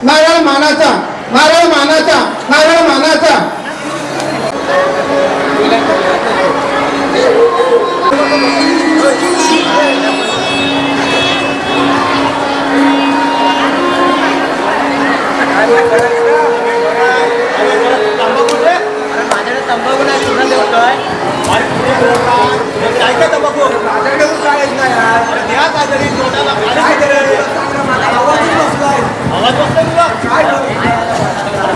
नारळ मानाचा, नारळ मानाचा, नारळ मानाचा. तंबाखू नाही सुद्धा देवतोय काय काय तंबाखू माझ्याकडे काय नाही यार त्या काजरी तोंडाला आवाज बसतोय तुला काय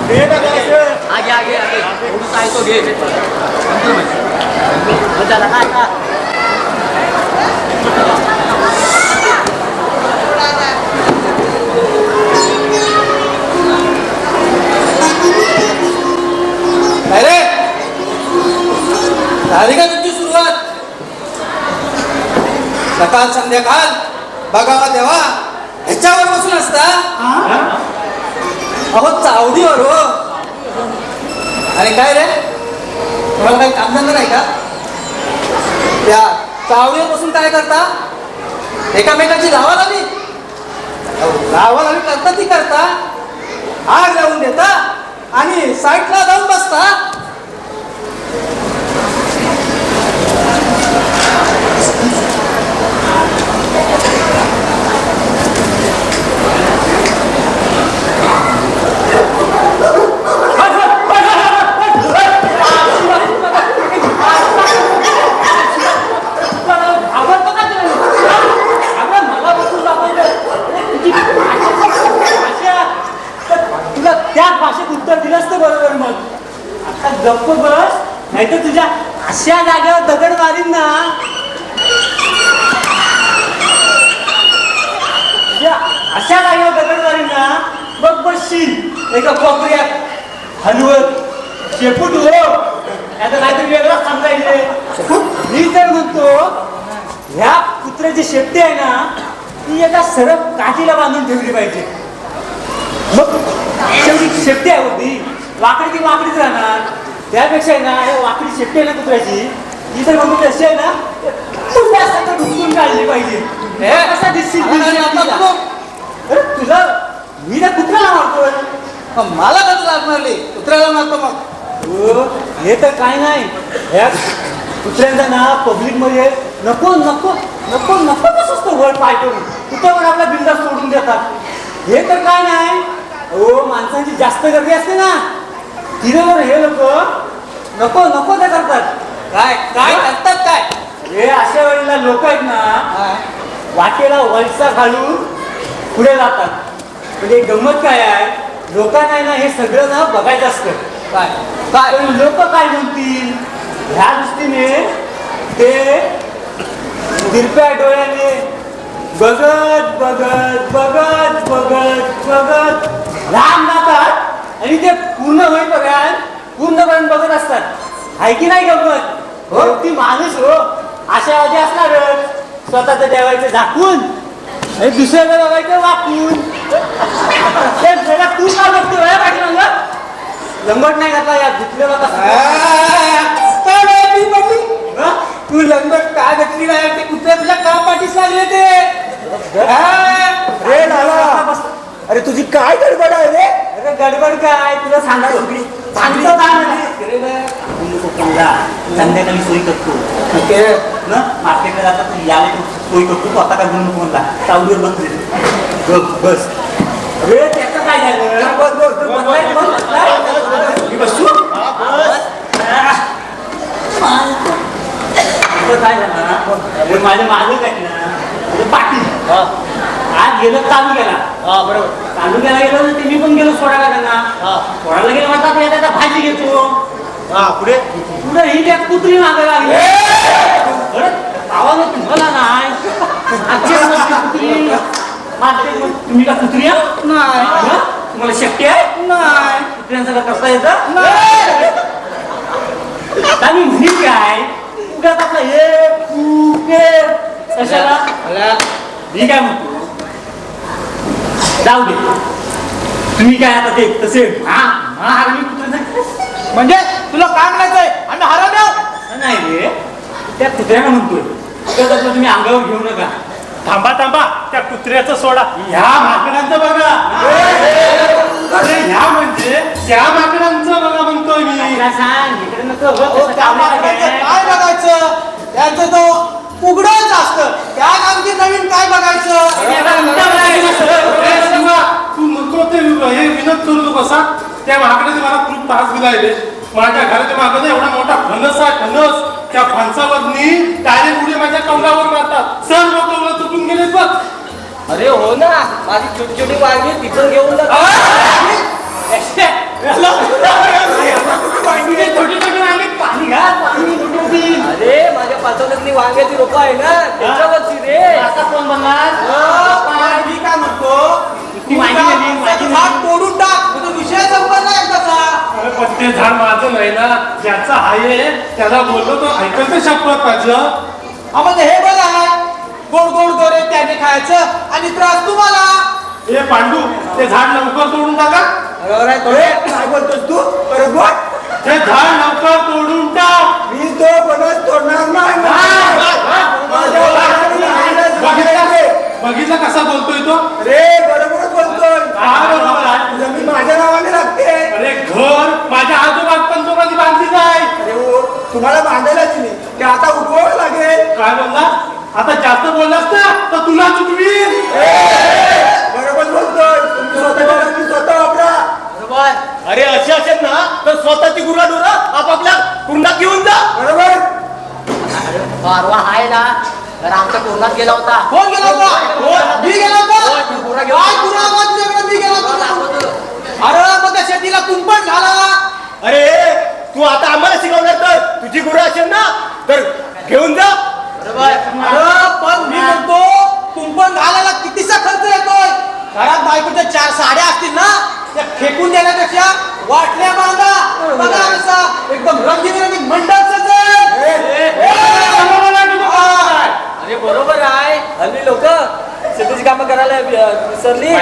घे ना आगे आगे आगे थोडं काय तो घे चला काय का अरे झाली का तुमची सुरुवात? सकाळ संध्याकाळ बघावा तेव्हा ह्याच्यावर बसून असता. अहो चावडीवर हो. आणि काय रे तुम्हाला काही कामधंदा नाही का? त्या चावडीवर बसून काय करता? एकामेकाची धावा लावी करता ती करता आग लावून देता आणि साईडला जाऊन बसता. त्या भाषेत उत्तर दिलंच तर बरोबर. मग आता गप्प बस नाही तर तुझ्या अशा जागेवर दगड मारीन ना. तुझ्या अशा जागेवर दगड मारीन ना बघ बसशील एका कोपऱ्यात हलवत शेपूट हो. आता काहीतरी वेगळंच सांगता येईल. मी तर म्हणतो ह्या कुत्र्याची शेपटी आहे ना ती एका सरळ काठीला बांधून ठेवली पाहिजे. मग शेवटी शेपटी आहे होती वाकडी ती वाकडीच राहणार. त्यापेक्षा आहे ना हे वाकडी शेपटी आहे ना कुत्र्याची ही जर म्हणून कशी आहे ना ढुकून काढली पाहिजे. कसा दिसतील तुझा मी त्या कुत्र्याला मारतोय. मला कसं लागणार नाही कुत्र्याला मारतो मग. हे तर काय नाही ह्या कुत्र्यांचा ना पब्लिक मध्ये नको नको नको नको कसं वर पाय करून कुत्र्यावर आपला बिंदा सोडून देतात. हे तर काय नाही हो माणसांची जास्त गर्दी असते ना तिथं हे लोक नको नको ते करतात. काय काय करतात काय? हे अशा वेळेला लोक आहेत ना वाटेला वळसा घालून पुढे जातात. म्हणजे गंमत काय आहे लोकांना ना हे सगळं ना बघायचं असतं. काय काय लोक काय म्हणतील ह्या दृष्टीने ते तिरप्या डोळ्याने बघत बघत बघत बघत बघत राम जातात आणि ते पूर्ण होईपर्यंत पूर्णपर्यंत बघत असतात. आहे की नाही गंमत? हो ती माणूस हो आशावादी असणारच. स्वतःचं देवायचं झाकून आणि दुसऱ्याला बघायचं वाकून. तू का बघतो पाठीमागं लंगोट नाही घातला या धुतलेला तू लंगट का घातली नाही ते कुत्र्या तुझ्या का पाठीस लागले ते? रे लाला अरे तुझी काय गडबड आहे रे? अरे गडबड काय तुला सांगायचं सांगितलं संध्याकाळी सोयी करतो ना मार्केटला जातात याला सोयी करतो तू आता काय म्हणून नको म्हणला चावडीवर बस बस. अरे त्याचं काय झालं? बसू काय झालं माझ्या मालक आहेत ना पाटील आज गेलं चालू गेला. बरोबर चालू गेला गेलो ना ते मी पण गेलो सोडायला त्यांना सोडायला गेलो म्हणतात त्याचा भाजी घेतो. पुढे पुढे ही त्या कुत्री मागायला लागली. आवाज तुम्हाला नाही कुत्री मागते तुम्ही का कुत्री नाही तुम्हाला शक्य आहे नाही कुत्र्यांचं का करता येतं आता मी म्हणेन काय उगाच आपला हे कशाला मी काय म्हणतो जाऊ दे तुम्ही काय आता ते तसे मी कुत्र्यांचं म्हणजे तुला काय म्हणायचंय आम्ही हरवलो नाही रे त्या कुत्र्याला म्हणतोय तुम्ही अंगावर घेऊ नका. थांबा थांबा त्या कुत्र्याचं सोडा ह्या माकडांचं बघा. त्या माकडांचं बघा म्हणतोय मी. तुला सांग इकडे नको हो, अहो, तसं त्या काम नाही माकडाचं करायचं. काय बघायचं त्यांचं तो उघडच असतं त्यात आणखी नवीन काय बघायचं तू नको ते हे विनोद करू नको कसा. त्या माकडाने मला खूप त्रास दिला आहे. माझ्या घराच्या मागं एवढा मोठा फणस आहे फणस. त्या फणसावरनी डायरेक्ट उडी माझ्या कौलावर मारतात. सर्व कौला तुटून गेले बघ. अरे हो ना माझी छोटी छोटी वांगी तिथं घेऊन छोटी छोटी वांगी पाणी घाल, पाणी कुठे होती? अरे माझ्या पाचवण्यातली वांग्याची रोपं आहे ना त्याच्यावरची रे आता कोण बनणार? मी काय म्हणतो ती वांगी नेली, वांगी नेली. झाड तोडून टाक म्हणजे विषय संपला एकदाचा अरे पण ते झाड माझं नाही ना. ज्याचं आहे त्याला बोललो तो ऐकल तर शपथ माझं. म्हणजे हे बघा गोड गोड गोरे त्याने खायचं आणि त्रास तुम्हाला ए पांडू ते झाड लवकर तोडून टाका. काय बोलतोस तू बरोबर ते झाड लवकर तोडून टाक. मी तो बनत तोडणार बघितलं कसा बोलतोय तो. रे बरोबरच बोलतोय काय बरोबर आहे. जमीन माझ्या नावाने लागते अरे घर माझ्या आजोबात पण तो कधी बांधली नाही. अरे हो तुम्हाला बांधायलाच नाही ते आता उठवावं लागेल काय बोलला आता जास्त बोललास ना तर तुला चुकवीन. बरोबर बोलतोय तुम्ही स्वतः वापरा बरोबर अरे असे असेल ना तर स्वतःची गुराढोरं आपापल्या कुंडात घेऊन जा. बरोबर परवा आहे ना तर आमच्या कोरोनात गेला होता. कोण गेला होता मी गेला होता होय, पुरा गेला काय होता. पुरा आवाज तुझ्याकडे मी गेला होता अरे मग त्या शेतीला कुंपण झाला अरे तू आता आम्हाला शिकवणार तर तुझी गुरु असेल ना तर घेऊन जा. अरे पण मी म्हणतो कुंपण घालायला कितीचा खर्च येतोय घरात बायकोच्या 4 साड्या असतील ना त्या फेकून देण्यापेक्षा वाटल्या बांधा बघा असा एकदम रंगीबेरंगी मंडळ अरे बरोबर आहे हल्ली लोक शेतीची कामं करायला विसरली.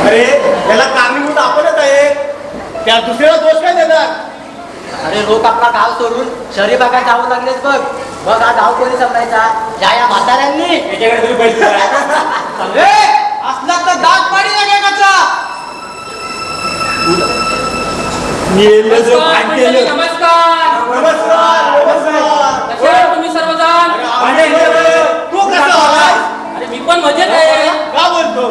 अरे याला कारणीभूत आपणच आहे. त्या दुसऱ्याला दोष काय देणार. अरे लोक आपला गाव सोडून शहरी भागात जाऊ लागलेच बघ. बघ हा गाव कोणी समजायचा या म्हाताऱ्यांनी. याच्याकडे तुम्ही पैसे रे असला तर दात पाडी लागेल तुम्ही सर्वजण तू कसा आलास? अरे मी पण मजेत आहे. का बोलतो.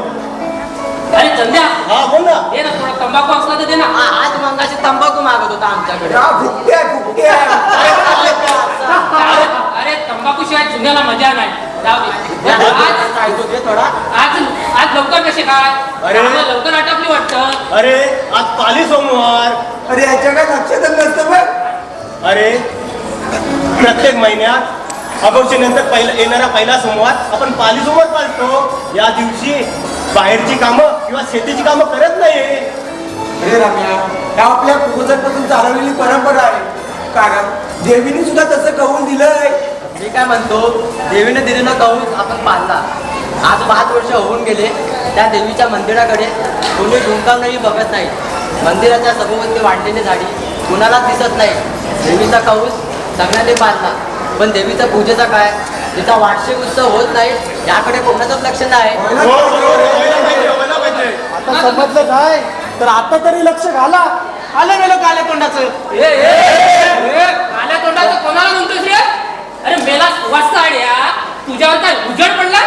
अरे चंद्या हा बोल ना. दे ना थोडा तंबाखू असला तर दे ना. आज मंगाशी तंबाखू मागत होता आमच्याकडे. अरे तंबाखू शिवाय जुन्याला मजा नाही. जाऊ दे. आज लवकर कसे काय. अरे. कामं लवकर आटपली वाटतं. अरे आज पाली सोमवार. अरे याच्या काय लक्षात नसतं बघ अरे प्रत्येक महिन्यात अगोक्षेनंतर येणारा पहिला सोमवार आपण पाली सोमवार पाळतो. या दिवशी बाहेरची कामं किंवा शेतीची कामं करत नाही. अरे रम्या ह्या आपल्या पूर्वजांपासून चालवलेली परंपरा आहे कारण देवीने सुद्धा तसं कबूल दिलंय. मी काय म्हणतो देवीने दिलेला कौल आपण पाळला. आज 5 वर्ष होऊन गेले त्या देवीच्या मंदिराकडे कोणी ढुंकावूनही बघत नाही. मंदिराच्या सभोवती वाढलेली झाडी कुणालाच दिसत नाही. देवीचा कौल सगळ्यांनी पाळला पण देवीच्या पूजेचा काय तिचा वार्षिक उत्सव होत नाही याकडे कोणाचंच लक्ष नाही. आता समजलं काय तर आता तरी लक्ष घाला. आलं गेलं काल्या तोंडाचं काल्या तोंडाचं कोणाला म्हणतोस रे. अरे मेला वाचता तुझ्यावर काय उजड पडला.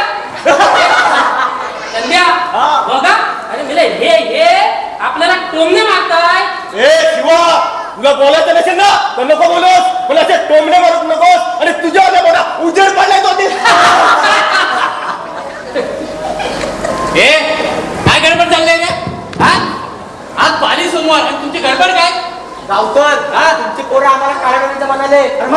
चंद्या बघा अरे मेला हे आपल्याला टोमणे मारताय. ए शिवा तुला बोलायचं नसेल ना तर नको बोलूस. मला असे टोमणे मारत नकोस. आणि तुझ्यावर मोठा उजेड पडलाय तो. ए काय गडबड चाललंय रे. हा आज पाली सोमवार आणि तुमची गडबड काय. गावकर तुमची पोरं आम्हाला काळ्या डोळ्याचं म्हणाले. काय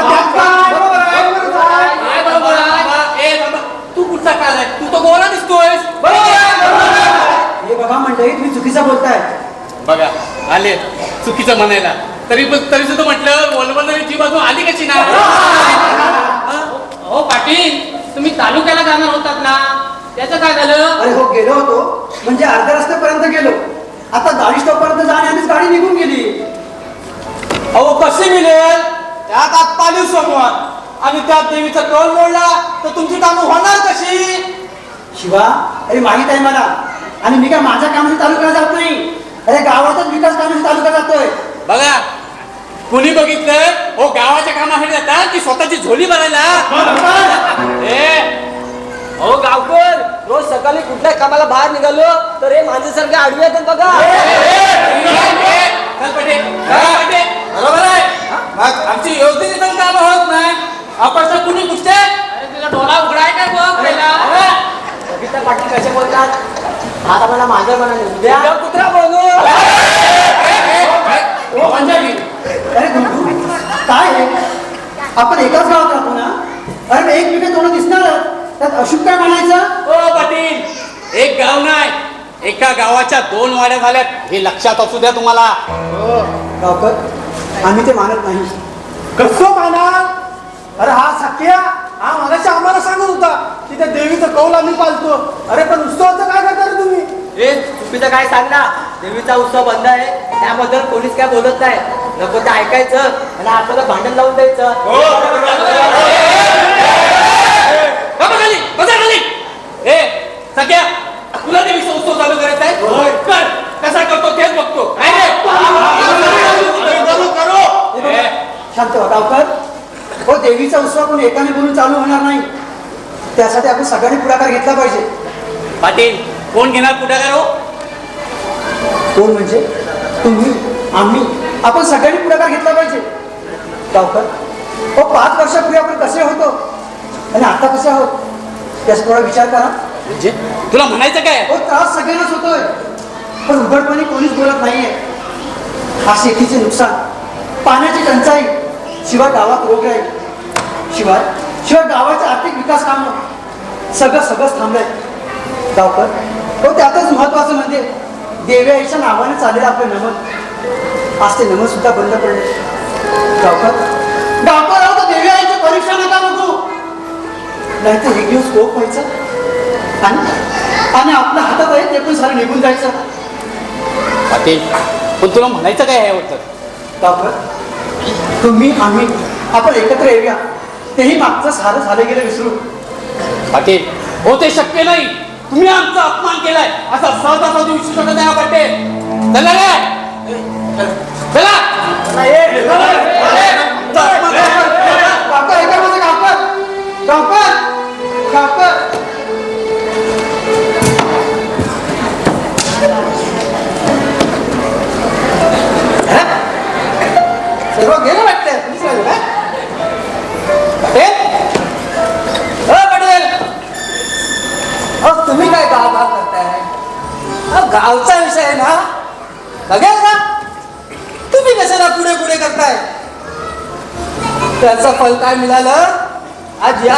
बरोबर आहे. ए बाबा, तू कुठचा काल आहे. तू तो गोरा दिसतोयस. हे बघा मंडळी तुम्ही चुकीचं बोलताय. बघा आले चुकीचं म्हणायला तरी सुद्धा म्हटलं बोलबोलची बाजू आली कशी ना. हो पाटील तुम्ही तालुक्याला जाणार होतात ना त्याचं काय झालं. अरे हो गेलो होतो म्हणजे अर्ध्या रस्त्यापर्यंत गेलो. आता गाडी स्टॉपपर्यंत जाण्याआधीच गाडी निघून गेली. अहो कशी मिळेल त्यात आज पाली सोमवार आणि त्यात देवीचा कौल मोडला तर तुमची कामं होणार कशी. शिवा अरे माहित आहे मला आणि मी काय माझ्या कामाची तालुक्याला जात नाही, अरे गावाचाच विकास कामाची तालुका जातोय. बघा कुणी बघितलं हो गावाच्या कामासाठी जातात की स्वतःची झोली भरायला. अहो गावकर, रोज सकाळी कुठल्या कामाला बाहेर निघालो तर हे माणसासारखे आडवे येतात बघा. बरोबर आहे. मग आमची योजनेची पण काम होत नाही, आपण कुणी पुसते. तुला डोळा उघडाय काय बघ पहिला. बघितलं पाटील कसे बोलतात. आता मला माझं म्हणाले उद्या कुत्रा बोलू. अरे गुंडू, काय हे? आपण एकाच गावात राहतो ना, अरे मग एकमेकांना तोंड दिसणारच, त्यात अशुभ काय म्हणायचं? ओ पाटील, एक गाव नाही एका गावाच्या 2 वाड्या झाल्यात हे लक्षात असू द्या तुम्हाला. गावकर, आम्ही ते मानत नाही. कसं माना? अरे हा सख्या हा मागाशी आम्हाला सांगत होता की त्या देवीचं कौल आम्ही पालतो. अरे पण उत्सवाचं काय करता रे तुम्ही? हे चुकीचं काय सांग ना. देवीचा उत्सव बंद आहे त्याबद्दल कोणीच काय बोलत नाही. नको ते ऐकायचं आणि आपल्याला भांडण लावून द्यायचं. सगळ्या तुला देवीचा उत्सव चालू करायचा आहे कर. कसा करतो तेच बघतो. काय रे? शांत व्हा गावकर. हो, देवीचा उत्सव कोण एकाने बोलून चालू होणार नाही. त्यासाठी आपण सगळ्यांनी पुढाकार घेतला पाहिजे. पाटील कोण घेणार पुढाकार हो? कोण म्हणजे तुम्ही, आम्ही, आपण सगळ्यांनी पुढाकार घेतला पाहिजे. गावकर, हो 5 वर्षापूर्वी आपण कसे होतो आणि आता कसे आहोत त्याचा थोडा विचार करा. म्हणजे तुला म्हणायचं काय? हो, त्रास सगळ्यांनाच होतोय, पण उघडपणे कोणीच बोलत नाहीये. हा शेतीचे नुकसान, पाण्याची टंचाई, शिवाय गावात रोगराई, शिवाय शिवाय गावाचे आर्थिक विकास कामं सगळंच थांबलंय. गावकर, हो त्यातच महत्वाचं म्हणजे देवी आईच्या नावाने चाललेलं आपलं नमन, आज ते नमन सुद्धा बंद पडले. गावकर राहू तर देवी आईची परीक्षा नका बघू, नाहीतर एक दिवस कोप व्हायचं आणि आपल्या हातात आहे ते पण सारं निघून जायचं. पाटील पण तुला म्हणायचं काय यावरचं? गावकर, तुम्ही आम्ही आपण एकत्र येऊया, तेही मागचं सारं झालं गेलं विसरू. पाटील हो ते शक्य नाही. तुम्ही आमचा अपमान केलाय असा सहजासहजी विसरू शकत नाही पाटील. चला रे चला. गावकर ऐका माझं. गावकर सर्व गेलं वाटतं. तुम्ही काय गाव करताय? गावचा विषय आहे ना, बघेल ना. तुम्ही कशाला पुढे पुढे करताय? त्याचं फल काय मिळालं? आज या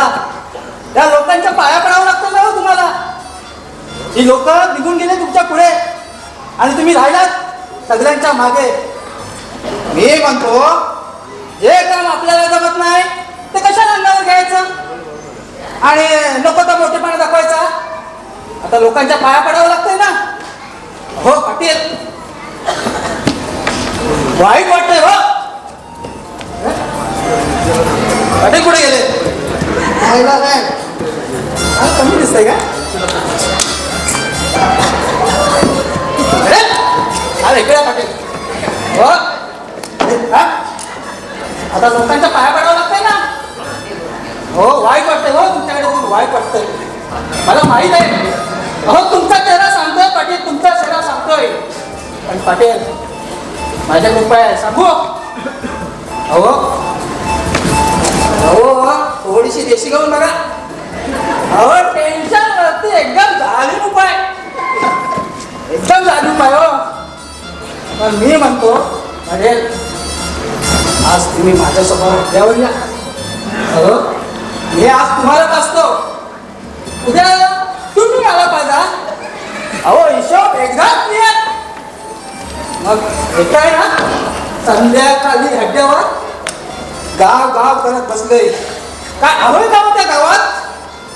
त्या लोकांच्या पाया पडावं लागतं ना हो तुम्हाला. ही लोक निघून गेले तुमच्या पुढे आणि तुम्ही राहिलात सगळ्यांच्या मागे. मी म्हणतो जे काम आपल्याला जमत नाही ते कशाला अंगावर घ्यायचं आणि नको तर मोठेपणा दाखवायचा. आता लोकांच्या पाया पडावं लागतंय ना. हो पाटील, वाईट वाटतंय हो. पाटील कुठे गेले? कमी दिसतंय का? अरे इकडे पाटील. हो आता लोकांच्या पाया पडावं लागतंय ना. हो वाईट वाटतंय हो तुमच्याकडे बघून. वाईट वाटतंय मला माहित आहे. हो तुमचा चेहरा सांगतोय पाटील, तुमचा चेहरा सांगतोय. पण पाटील माझ्या कृपा आहे सांगू. हो थोडीशी देशी घेऊन बघा. अहो टेन्शन वरती एकदम जाणीव उपाय, एकदम जाणीव उपाय हो. पण मी म्हणतो पाटील आज तुम्ही माझ्यासमोर उद्यावर या. अहो मी आज तुम्हालाच असतो, उद्या तुम्ही मला पाहिजे. अहो हिशोब एकदाच नियत. मग हे काय ना संध्याकाळी हड्ड्यावर गाव करत बसले. काय आवड गाव त्या गावात?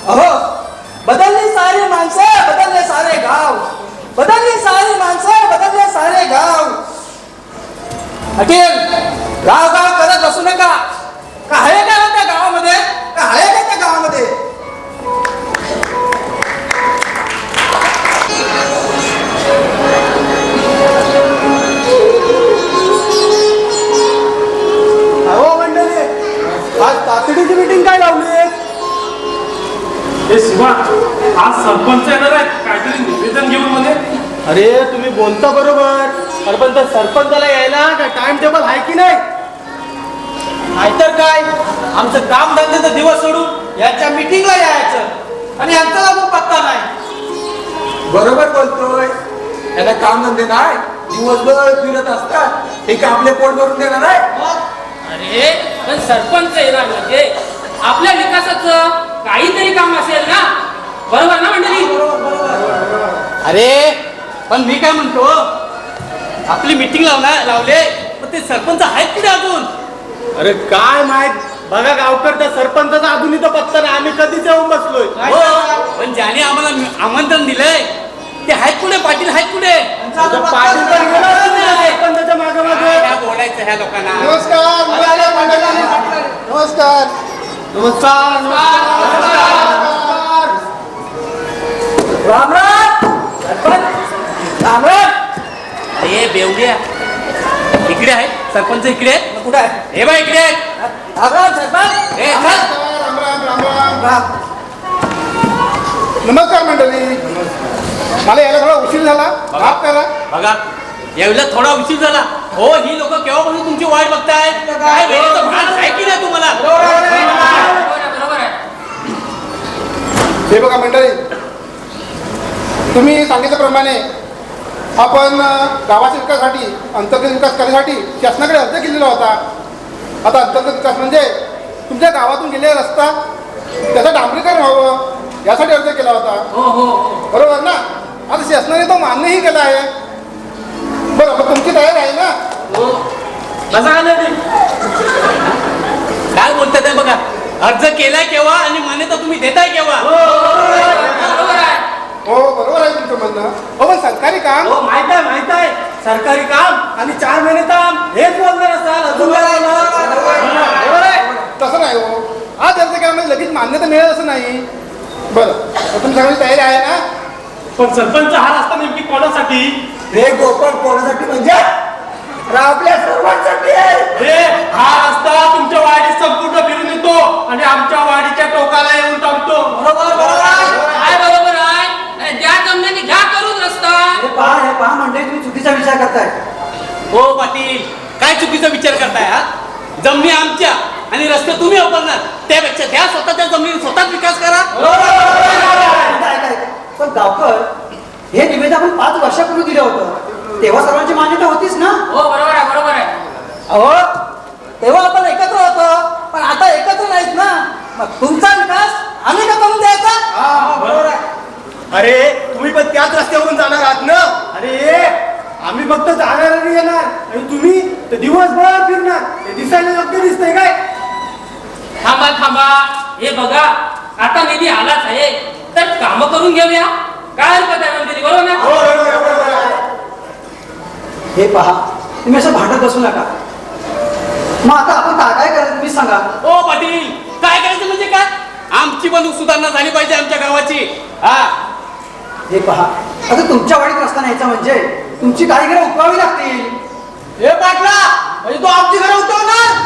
अहो बदलली सारी माणसं, बदलले सारे गाव, बदलली सारी माणसं, बदलले सारे गाव. अटील गाव करत बसू नका. का आहे का त्या गावामध्ये? का आहे का त्या गावामध्ये? सरपंच येणार आहेत काहीतरी निवेदन घेऊन मध्ये. अरे तुम्ही बोलता बरोबर, अरे पण त्या सरपंचाला यायला काय टाइम टेबल आहे की नाही? नाहीतर काय, आमचं काम धंद्याचा दिवस सोडून यांच्या मीटिंगला यायचं आणि यांचा लागून पत्ता नाही. बरोबर बोलतोय. याला काम धंदे नाही, दिवसभर फिरत असतात. हे का आपले पोट भरून देणार आहे? अरे पण सरपंच येणार म्हणजे आपल्या विकासाचं काहीतरी काम असेल ना, बरोबर ना मंडळी? अरे पण मी काय म्हणतो, आपली मीटिंग लावले पण ते सरपंच आहेत कुठे अजून? अरे काय माहित, बघा गावकर त्या सरपंचाचा अजून इथं पत्ता नाही. आम्ही कधीच येऊन बसलोय. हो, पण ज्याने आम्हाला आमंत्रण दिलंय ते आहेत कुठे? पाटील आहेत कुठे? आता पाटील तर गेला नाही सरपंचाच्या मागे मागे. काय बोलायचं ह्या लोकांना? नमस्कार नमस्कार नमस्कार नमस्कार. राम राम सरपंच, राम राम. अरे बेवड्या, इकडे आहे सरपंच, इकडे आहेत. कुठं आहे? हे बा इकडे आहेत. राम राम सरपंच. ए, चल. नमस्कार मंडळी. मला यायला थोडा उशीर झाला, माफ करा. बघा यावेळेला थोडा उशीर झाला. हो, ही लोक केव्हापासून तुमची वाट बघतायत. काय वेळेचं भान आहे की नाही तुम्हाला? बरोबर आहे. हे बघा मंडळी, तुम्ही सांगितल्याप्रमाणे आपण गावाच्या विकासासाठी, अंतर्गत विकास करण्यासाठी शासनाकडे अर्ज केलेला होता. आता अंतर्गत विकास म्हणजे तुमच्या गावातून गेलेला रस्ता त्याचं डांबरीकरण व्हावं यासाठी अर्ज केला होता. बरोबर ना? आता शासनाने तो मान्यही केला आहे. बरं, मग तुमची तयारी आहे ना? काय बोलतात बघा, अर्ज केलाय केव्हा आणि मान्यता तुम्ही देताय केव्हा? हो, बरोबर आहे तुमचं म्हणणं. हो, पण सरकारी काम हो, माहित आहे सरकारी काम आणि 4 महिने काम हेच बोलणार असाल. अजून काय बोलणार? बरोबर आहे. तसं नाही हो, आज अर्ज केल्यामध्ये लगेच मान्यता मिळेल असं नाही. बरं, तर तुमची सगळी तयारी आहे ना? पण सरपंच हा रस्ता नेमकी कोणासाठी? हे गोपाळ कोणासाठी म्हणजे? अरे आपल्या सर्वांसाठी आहे. हे हा रस्ता तुमच्या वाडीत संपूर्ण फिरून येतो आणि आमच्या वाडीच्या टोकाला येऊन थांबतो. काय बरोबर आहे? ज्या जमण्याने घ्या करून रस्ता. हे पहा मंडळी, तुम्ही चुकीचा विचार करताय. हो पाटील, काय चुकीचा विचार करताय हा? जमिनी आमच्या आणि रस्ते तुम्ही वापरणार, त्यापेक्षा त्या स्वतःच्या जमिनी स्वतःच विकास करा. ऐका. पण गावकर, हे निवेदन आपण 5 वर्षापूर्वी दिलं होतं, तेव्हा सर्वांची मान्यता होतीच ना? हो बरोबर आहे. अहो, तेव्हा आपण एकत्र होतो, पण आता एकत्र नाहीत ना. मग तुमचा विकास आम्ही का करून द्यायचा? बरोबर आहे. अरे तुम्ही पण त्याच रस्त्यावरून जाणार आहात ना? अरे आम्ही फक्त जाणार आणि येणार, आणि तुम्ही तर दिवसभर फिरणार. हे दिसायला योग्य दिसतंय काय? थांबा. हे बघा, आता निधी आलाच आहे तर काम करून घेऊया. काय हरकत आहे मंडळी, बरोबर ना? हे पहा, तुम्ही असं भांडत बसू नका. मग आता आपण काय करायचं तुम्ही सांगा. हो पाटील, काय करायचं म्हणजे काय? आमची पण सुधारणा झाली पाहिजे आमच्या गावाची. हा, हे पहा, आता तुमच्या वाडीत रस्ता न्यायचा म्हणजे तुमची काही घरं उकळावी लागतील. हे पाटला, म्हणजे तू आमची घरं उठवणार?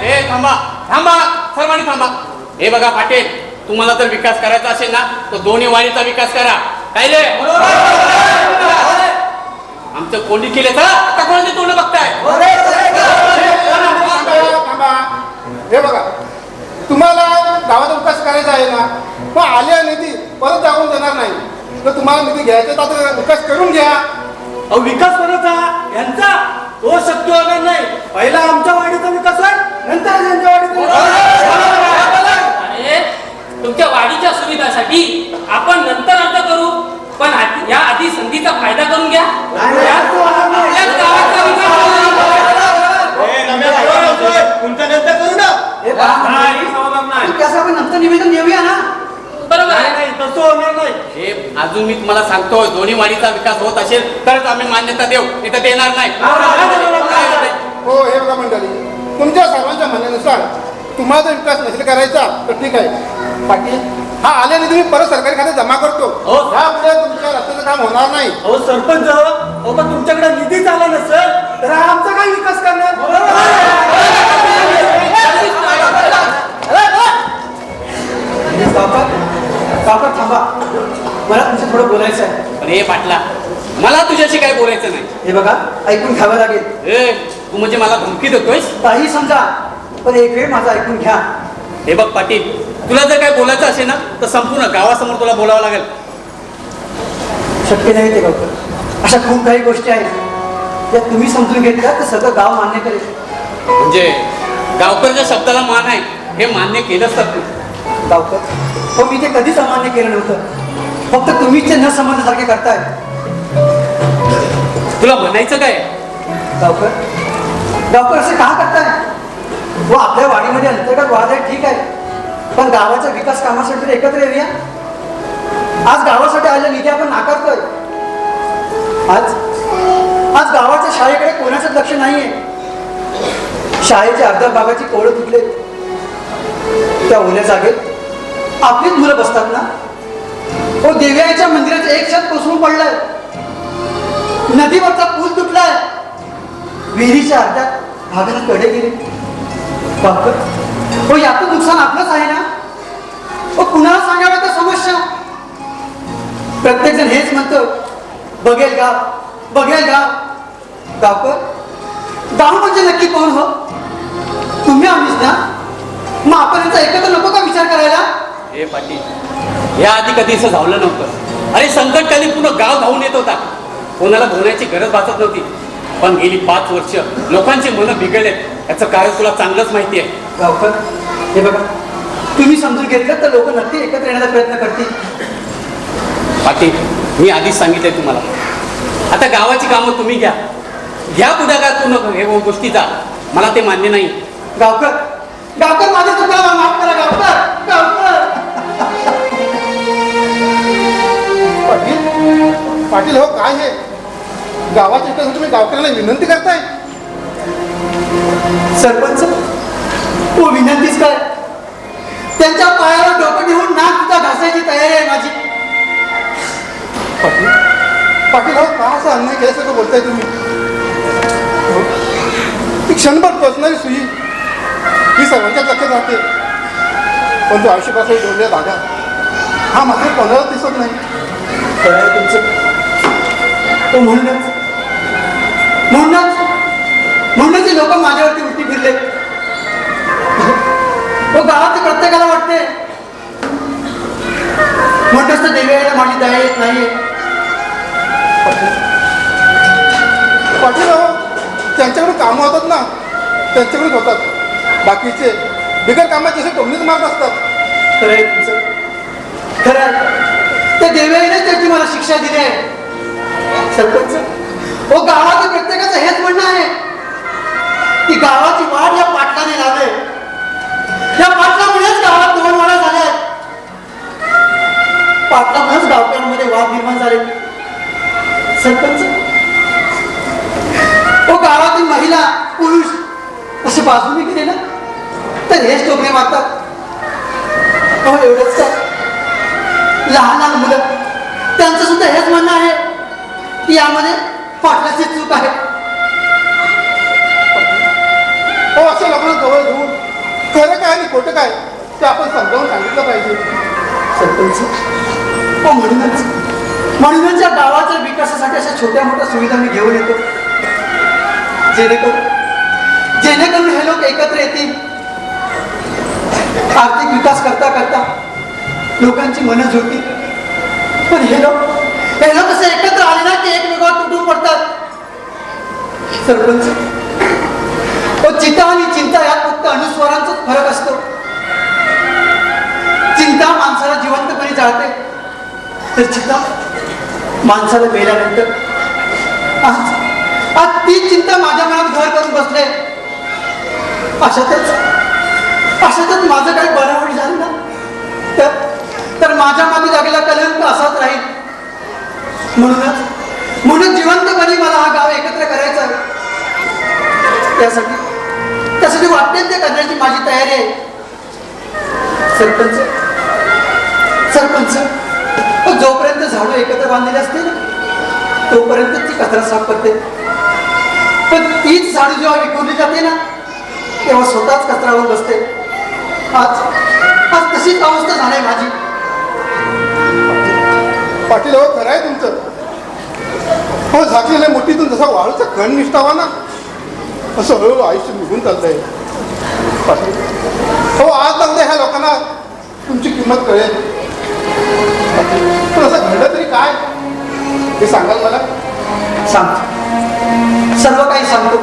ए, थांबा सर्वांनी थांबा. हे बघा पाटील, तुम्हाला जर विकास करायचा असेल ना तर दोन्ही वाडीचा विकास करा. काय रे? आमचं कोणी केले तर आता कोणाचे तोंड बघताय? थांबा. हे बघा, तुम्हाला गावाचा विकास करायचा आहे ना, मग आल्या निधी परत जाऊन देणार नाही. तर तुम्हाला निधी घ्यायचा तर विकास करून घ्या. अहो, विकास कोणाचा? यांचा. तो शक्य होणार नाही. पहिला आमच्या वाडीचा विकास आहे, नंतर त्यांच्या वाडीचा विकास. अरे तुमच्या वाढीच्या सुविधासाठी आपण नंतर अर्ज करू, पण या आधी संधीचा फायदा करून घ्या. आपल्याच गावाचा विकास तुमच्या नंतर करू ना. हे पहा, विकास आपण नंतर निवेदन देऊया ना. बरोबर आहे. नाही, तसं होणार नाही. हे अजून मी तुम्हाला सांगतो, दोन्ही वाडीचा विकास होत असेल तरच आम्ही मान्यता देऊ, नाही तर देणार नाही. हो, हे बघा मंडळी, तुमच्या सर्वांच्या म्हणण्यानुसार तुम्हाला जर विकास नसेल करायचा तर ठीक आहे. पाटील, हा आल्या निधी मी परत सरकारी खात्यात जमा करतो. यापुढे तुमच्या रस्त्याचं काम होणार नाही. अहो सरपंच, अहो पण तुमच्याकडे निधीच आला नसेल तर आमचा काय विकास करणार? गावकर, गावकर थांबा, मला तुमचं थोडं बोलायचं आहे. पण हे पाटला, मला तुझ्याशी काय बोलायचं नाही. हे बघा, ऐकून घ्यावं लागेल. ए, तू म्हणजे मला धमकी देतोयस? काही समजा, पण एक वेळ माझं ऐकून घ्या. हे बघ पाटील, तुला जर काय बोलायचं असेल ना तर संपूर्ण गावासमोर तुला बोलावं लागेल. शक्य नाही ते गावकर. अशा खूप काही गोष्टी आहेत त्या तुम्ही समजून घेतल्या तर सगळं गाव मान्य करेल. म्हणजे गावकरच्या शब्दाला मान आहे हे मान्य केलंच तर तू. गावकर, हो मी ते कधीच अमान्य केलं नव्हतं. फक्त तुम्हीच ते न समजण्यासारखे करताय. तुला म्हणायचं काय? गावकर, गावकर असे का करताय? व आपल्या वाडीमध्ये अंतर्गत वाद आहे ठीक आहे, पण गावाच्या विकास कामासाठी तर एकत्र येऊया. आज गावासाठी आलेल्या निधी आपण नाकारतोय. आज गावाच्या शाळेकडे कोणाचंच लक्ष नाहीये. शाळेच्या अर्ध्या भागाची कोळं तुटले. त्या ओल्या जागेत आपलीच मुलं बसतात ना. हो, देव्याच्या मंदिराचं एक छत कोसळून पडलंय. नदीवरचा पूल तुटलाय. विहिरीच्या अर्ध्या भागाला कडे गेले. बापरे, हो यातून नुकसान आपलंच आहे ना. हो, कुणाला सांगावं त्या समस्या. प्रत्येक जण हेच म्हणतो, बघेल गाव, बघेल गाव. गावकर, गाव म्हणजे नक्की कोण हो? तुम्ही आम्हीच ना. मग आपण यांचा एकत्र नको का विचार करायला? हे पाटील, या आधी कधी असं झालं नव्हतं. अरे संकटकाली पूर्ण गाव धावून येत होता. कोणाला बोलण्याची गरज भासत नव्हती. पण गेली 5 वर्ष लोकांची मनं बिघडलेत याचं कारण तुला चांगलंच माहिती आहे. गावकर, हे बघा, तुम्ही समजून घेतलं तर लोक नक्की एकत्र येण्याचा प्रयत्न करतील. पाटील, मी आधीच सांगितलंय तुम्हाला, आता गावाची कामं तुम्ही घ्या पुढाकार पूर्ण हे गोष्टीचा. मला ते मान्य नाही. गावकर, गावकर माझ्या चुकाला माफ करा. गावकर, गावकर. पाटील, पाटील हो काय हे गावाच्या विकासासाठी तुम्ही गावकऱ्यांना विनंती करताय? सरपंच, हो विनंतीच काय, त्यांच्या पायावर डोकं ठेवून नाक सुद्धा घासायची तयारी आहे माझी. पाटील, पाटील हो का असं अन्याय केल्यासारखं बोलताय तुम्ही? हो, ती क्षणभर टोचणारी सुई ही सर्वांच्याच लक्षात राहते, पण तो आयुष्यपासून जोडलेला धागा हा मात्र कोणाला दिसत नाही. खरं आहे तुमचं. तो म्हणूनच हे लोक माझ्यावरती उलटी फिरले. तो गावात प्रत्येकाला वाटते म्हणतोच तर देवाला माझी दया येत नाहीये. पाटील हो, त्यांच्याकडे कामं होतात ना, त्यांच्याकडेच होतात. बाकीचे बिगर कामाचे असे टोमणीच मारत असतात. खरं आहे तुमचं, खरं आहे. त्या देवाईनेच त्याची मला शिक्षा दिली आहे. सरपंच, हो गावातील प्रत्येकाचं हेच म्हणणं आहे की गावाची वाढ या पाटलाने लावले. या पाटलामुळेच गावात 2 वाडा झाल्या आहेत. पाटलामुळेच गावकऱ्यांमध्ये वाद निर्माण झाले. सरपंच, हो गावातील महिला पुरुष असे बाजूने गेले ना तर हेच टोमणे मारतात. हो एवढंच काय, लहान लहान मुलं त्यांचं सुद्धा हेच म्हणणं आहे की यामध्ये पाटलाची चूक आहे. हो, अशा लोकांना जवळ घेऊन खरं काय आणि खोटं काय ते आपण समजावून सांगितलं पाहिजे. सरपंच, हो म्हणूनच या गावाच्या विकासासाठी अशा छोट्या मोठ्या सुविधा मी घेऊन येतो, जेणेकरून हे लोक एकत्र येतील. आर्थिक विकास करता करता लोकांची मनं जुळतील. पण हे लोक असे एकत्र आले ना की एकमेकावर तुटून पडतात. सरपंच, तो चिंता आणि चिंता यात फक्त अनुस्वारांचाच फरक असतो. चिंता माणसाला जिवंतपणे जाळते, तर चिंता माणसाला मेल्यानंतर. आज ती चिंता माझ्या मनात घर करून बसले. अशातच माझं काही बरोबर झालं ना तर माझ्या मागे लागलेला कलंक असाच राहील. म्हणून जिवंतपणे मला हा गाव एकत्र करायचा आहे. त्यासाठी वाटेल ते करण्याची माझी तयारी आहे. सरपंच, जोपर्यंत झाडू एकत्र बांधलेले असतील तोपर्यंत ती कचरा साफ करते. पण तीच झाडू जेव्हा विखुरली जाते ना तेव्हा स्वतःच कचऱ्यावर बसते. आज तशीच अवस्था झाली माझी. पाटील हो खरं आहे तुमचं. हो झाकलेल्या मुठीतून जसा वाळूचा कण निष्ठावा ना असं हळूहळू आयुष्य निघून चाललंय. पाटील हो आज लागलं ह्या लोकांना तुमची किंमत कळेल. पण असं घडलं तरी काय हे सांगाल मला? सांगतो, सर्व काही सांगतो.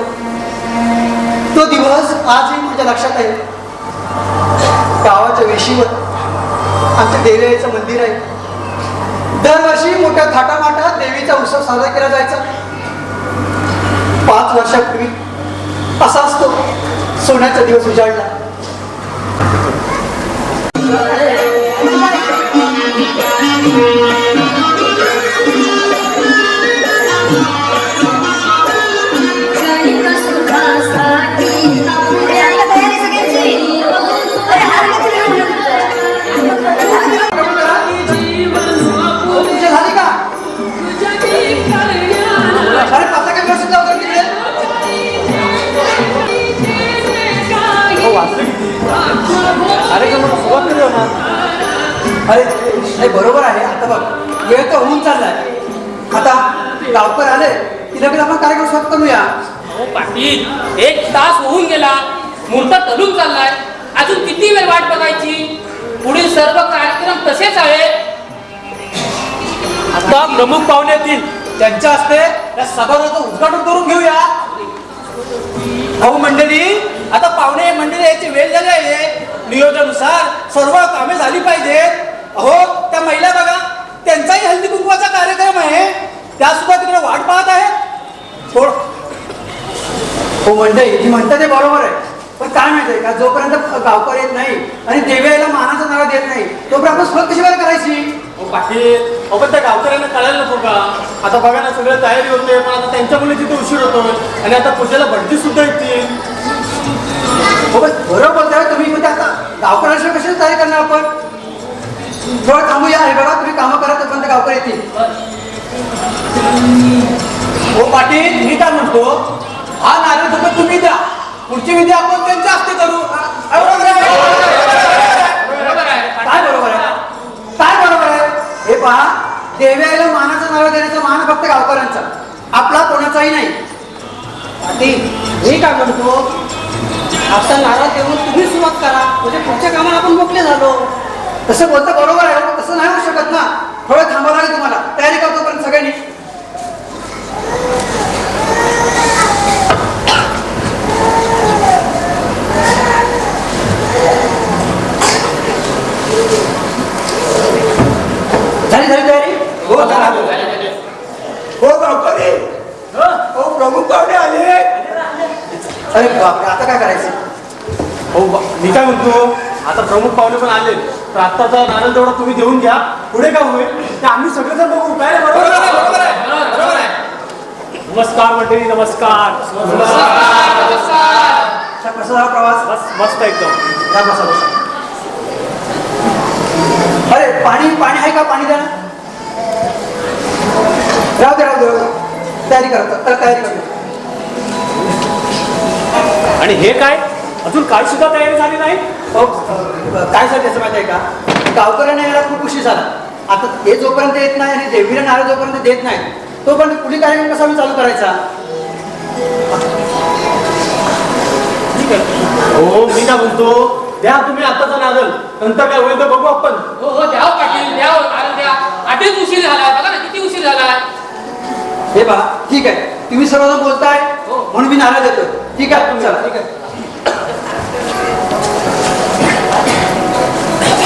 तो दिवस आजही माझ्या लक्षात आहे. गावाच्या वेशीवर आमच्या देवीचं मंदिर आहे. दरवर्षी मोठ्या थाटामाटात देवीचा उत्सव साजरा केला जायचा. 5 वर्षापूर्वी असाच तो सोन्याचा दिवस उजाडला. अरे नाही बरोबर आहे. आता बघ वेळ तर होऊन चाललाय. आता गावकर आले की लगेच आपण कार्यक्रम सुरू करूया. हो पाटील 1 तास होऊन गेला, मुहूर्त टलून चाललाय. अजून किती वेळ वाट बघायची? पुढील सर्व कार्यक्रम तसेच आहेत. आता प्रमुख पाहुणे येतील, त्यांच्या हस्ते त्या सभागृहाचं उद्घाटन करून घेऊया. भाऊ मंडळी, आता पाहुणे मंडळी याची वेळ झाली आहे. नियोजनानुसार सर्व कामे झाली पाहिजेत. अहो त्या महिला बघा, त्यांचाही हल्दी कुंकवाचा कार्यक्रम आहे, त्या सुद्धा तिकडे वाट पाहत आहेत. हो मंडळी, जी म्हणतात ते बरोबर आहे. पण काय माहितीये का, जोपर्यंत गावकर येत नाही आणि देवीला मानाचा नारा देत नाही तोपर्यंत आपण सुरुवात कशी बरं करायची? हो पाटील, अहो त्या गावकऱ्यांना कळायला नको का? आता बघा ना, सगळं तयारी होते, पण आता त्यांच्यामुळे तिथे उशीर होतोय आणि आता पूजेला भटजी सुद्धा येतील. हो बरोबर बोलताय तुम्ही. म्हणजे आता गावकऱ्यांशिवाय कशी तयारी करणार आपण? थोडं थांबूया. हे बघा, तुम्ही कामं करा तोपर्यंत गावकर येतील. हो पाटील, मी काय म्हणतो, हा नारळ फक्त तुम्ही द्या, पुढची विधी आपण त्यांच्या हस्ते करू. बरोबर आहे. काय बरोबर आहे? काय बरोबर आहे? हे पहा, देव्याला मानाचा नारळ देण्याचा मान फक्त गावकऱ्यांचा, आपला कोणाचाही नाही. पाटील, मी काय म्हणतो, आता नारळ देऊन तुम्ही सुरुवात करा, म्हणजे पुढच्या कामाला आपण मोकळे झालो. तसं बोलता बरोबर आहे, पण तसं नाही होऊ शकत ना. थोडं थांबावं लागेल तुम्हाला. तयारी करतो पण सगळ्यांनी. झाली झाली तयारी? हो गावकरी, हो प्रमुख पाहुणे आले. अरे बापरे, आता काय करायचं? हो मी काय म्हणतो, आता प्रमुख पाहुणे पण आले, तर आत्ताचा नारळ तेवढा तुम्ही देऊन घ्या. पुढे काय होईल ते आम्ही सगळेजण बघू. काय बरोबर आहे. नमस्कार मंडळी, नमस्कार. कसा झाला प्रवास? मस्त एकदम. या बसा बसा. अरे पाणी पाणी आहे का? पाणी द्या ना. राहू दे राहू दे राहू दे. तयारी करतो, तयारी करतो. आणि हे काय, अजून काय सुद्धा तयारी झाली नाही? हो काय झालं त्याचं माहिती आहे का, गावकऱ्यांना यायला खूप उशीर झाला. आता हे जोपर्यंत येत नाही आणि देवीला नारळ जोपर्यंत देत नाही तोपर्यंत पुढील कार्यक्रम कसा आम्ही चालू करायचा? हो मी काय म्हणतो, द्या तुम्ही आत्ताचा नारळ, नंतर काय होईल तर बघू आपण. हो हो द्या पाटील, द्या नारळ द्या. आधीच उशीर झाला, बघा ना किती उशीर झाला. हे बघा, ठीक आहे, तुम्ही सर्वजण बोलताय म्हणून मी नारळ देतो. ठीक आहे तुम्ही चला. ठीक आहे.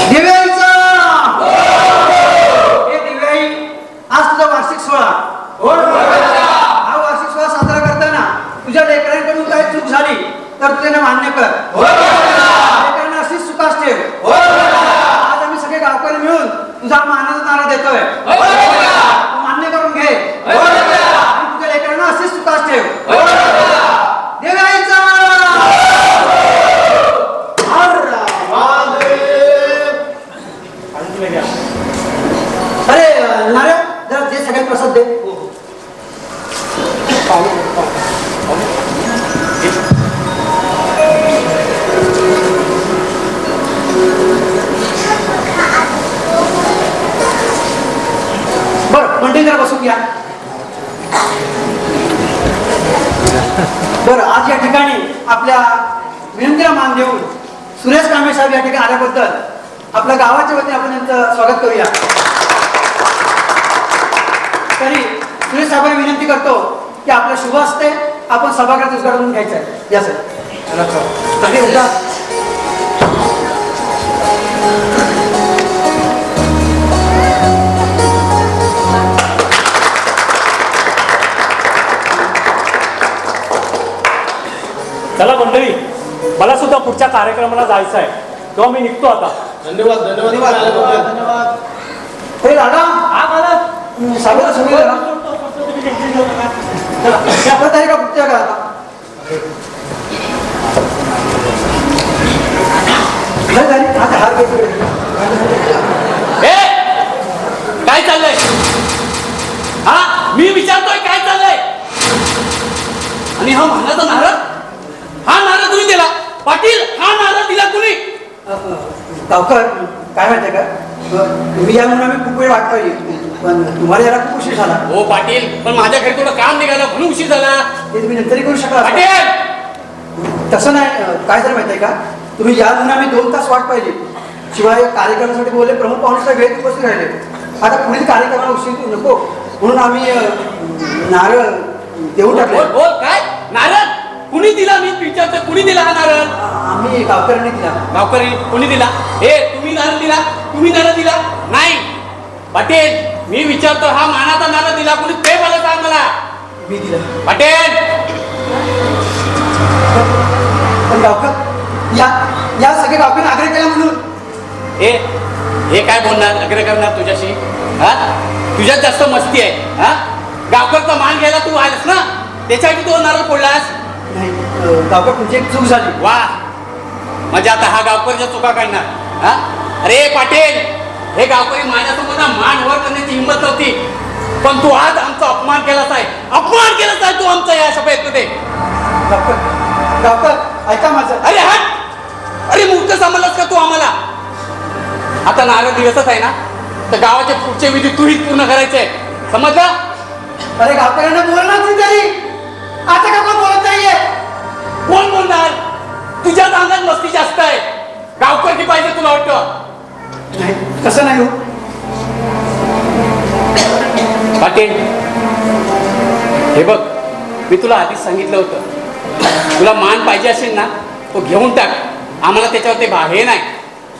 दिव्याईचा हे दिव्याई, आज तुझा वार्षिक सोहळा. हा वार्षिक सोहळा साजरा करताना तुझ्या लेकरांकडून काही चूक झाली तर तू त्यांना मान्य कर. लेकरांना अशीच सुखास ठेव. आज आम्ही सगळे गावकरी मिळून तुझा मानाचा नारळ देतोय. तू मान्य करून घे आणि तुझ्या लेकरांना अशीच सुखास ठेव. दिव्याईचा अरे नारळ जरा जे सगळ्यात प्रसाद दे. तुम्ही जरा बसून घ्या. बरं, आज या ठिकाणी आपल्या विनंतीला मान देऊन सुरेश कांबळे साहेब या ठिकाणी आल्याबद्दल आपल्या गावाच्या वतीने आपण त्यांचं स्वागत करूया. तरी सुरेश साहेबांना विनंती करतो की आपल्या शुभ हस्ते आपण सभागृहात उद्घाटन घ्यायचं आहे. या सर. चला मंडळी, मला सुद्धा पुढच्या कार्यक्रमाला जायचं आहे, तेव्हा मी निघतो आता. धन्यवाद धन्यवाद धन्यवाद. हे दादा, हा मला साहेबांना सगळं आपल्या तारीख पुढच्या का आता हार काय चाललंय? हा, मी विचारतोय काय चाललंय? आणि हा मानाचा नारळ, हा नारळ तुम्ही दिला पाटील, हा नारळ दिला तुम्ही? गावकर, काय माहितीये का, तुम्ही या म्हणून आम्ही खूप वेळ वाट पाहिली, पण तुम्हाला याला खूप उशीर झाला. हो पाटील, पण माझ्या घरी थोडं काम निघालं म्हणून उशीर झाला. ते तुम्ही नंतरही करू शकला. पाटील तसं नाही, काय झालं माहितीये का, तुम्ही या म्हणून आम्ही 2 तास वाट पाहिली. शिवाय कार्यक्रमासाठी बोलले प्रमुख पाहुणे वेळेत उपस्थित राहिले. आता पुढील कार्यक्रमाला उशीर नको म्हणून आम्ही नारळ देऊन टाकले. बोल बोल, काय नारळ कुणी दिला? मी विचारतो, कुणी दिला हा नारळ? आम्ही गावकऱ्यांनी दिला. गावकरी कुणी दिला? हे तुम्ही नारळ दिला? तुम्ही नारळ दिला? नाही पाटील, मी विचारतो, हा मानाचा नारळ दिला कुणी? ते मला सांग. मला मी दिला. पाटील पण गावकर, या सगळे गावकरी आग्रह केला म्हणून. हे काय बोलणार, आग्रह करणार तुझ्याशी? हा, तुझ्यात जास्त मस्ती आहे. हा, गावकरचा मान घ्यायला तू आलास ना, त्याच्यासाठी तू नारळ फोडलास. नाही गावकर, तुमची एक चूक झाली. वा, म्हणजे आता हा गावकरच्या चुका काढणार? हा, अरे पाटील, हे गावकरी माझ्यासमोर ना मान वर करण्याची हिंमत नव्हती, पण तू आज आमचा अपमान केलाच आहे. अपमान केलाच आहे तू आमचा या सभेमध्ये. गावकर ऐका माझं. अरे हट, अरे मूर्ख समजलास का तू आम्हाला? आता नारळ दिवसच आहे ना, तर गावाचे पुढचे विधी तूही पूर्ण करायचे, समजलं? अरे गावकऱ्यांना बोल ना कुणीतरी, आता का कोण बोलत नाहीये? कोण बोलणार? तुझ्या अंगात मस्ती जास्त आहे. गावकर की पाहिजे तुला वाटतं? नाही, तसं नाही हो पाटील. हे बघ, मी तुला आधीच सांगितलं होतं, तुला मान पाहिजे असेल ना तो घेऊन टाक, आम्हाला त्याच्यावरती हे नाही.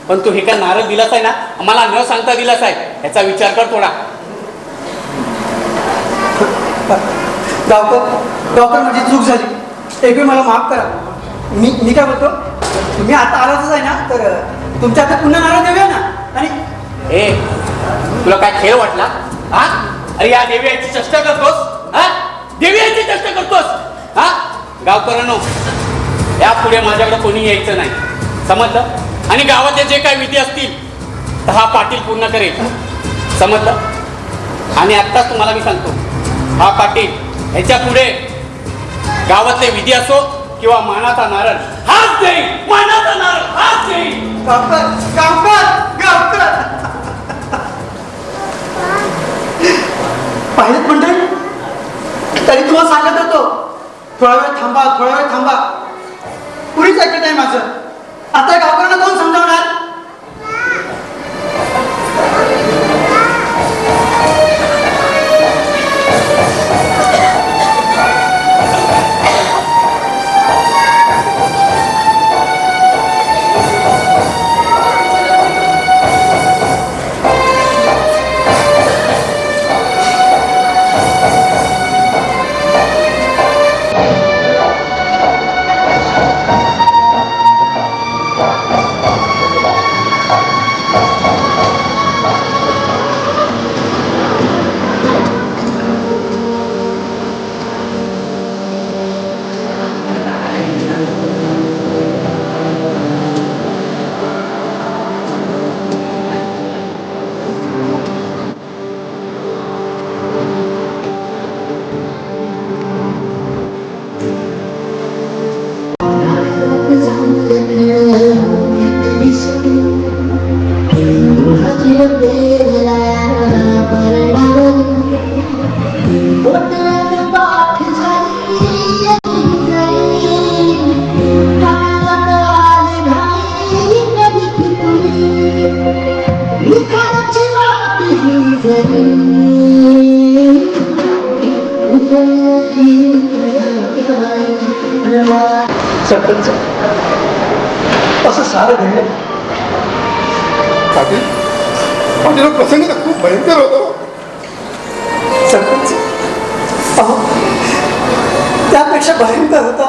पण तू हे काय नारळ दिलाच आहे ना, आम्हाला न सांगता दिलाच आहे, याचा विचार कर थोडा. गावकर माझी चूक झाली, एक वेळ मला माफ करा. मी काय बोलतो, तुम्ही आता आलाच आहे ना, तर तुमच्या आता पुन्हा नारळ देऊया ना. आणि ए, तुला काय खेळ वाटला? हा, अरे या देवी याची चेष्टा करतोस? हा, देवी याची चेष्टा करतोस? हा, गावकऱ्यांनो, या पुढे माझ्याकडे कोणी यायचं नाही, समजलं? आणि गावातले जे काही विधी असतील तर हा पाटील पूर्ण करेल, समजलं? आणि आत्ताच तुम्हाला मी सांगतो, हा पाटील ह्याच्या पुढे गावातले विधी असो किंवा मानाचा नारळ हाच देईल, मानाचा नारळ हाच देईल. पाहिलं मंडळी, तरी तुम्हाला सांगत होतो थोडा वेळ थांबा. कुणीच ऐकत नाही माझं. आता गावकऱ्यांना कोण समजावणार? सरपंच असं सारं घडलं. पाटील पाटील हा प्रसंग तर खूप भयंकर होतो. सरपंच अहो त्यापेक्षा भयंकर होता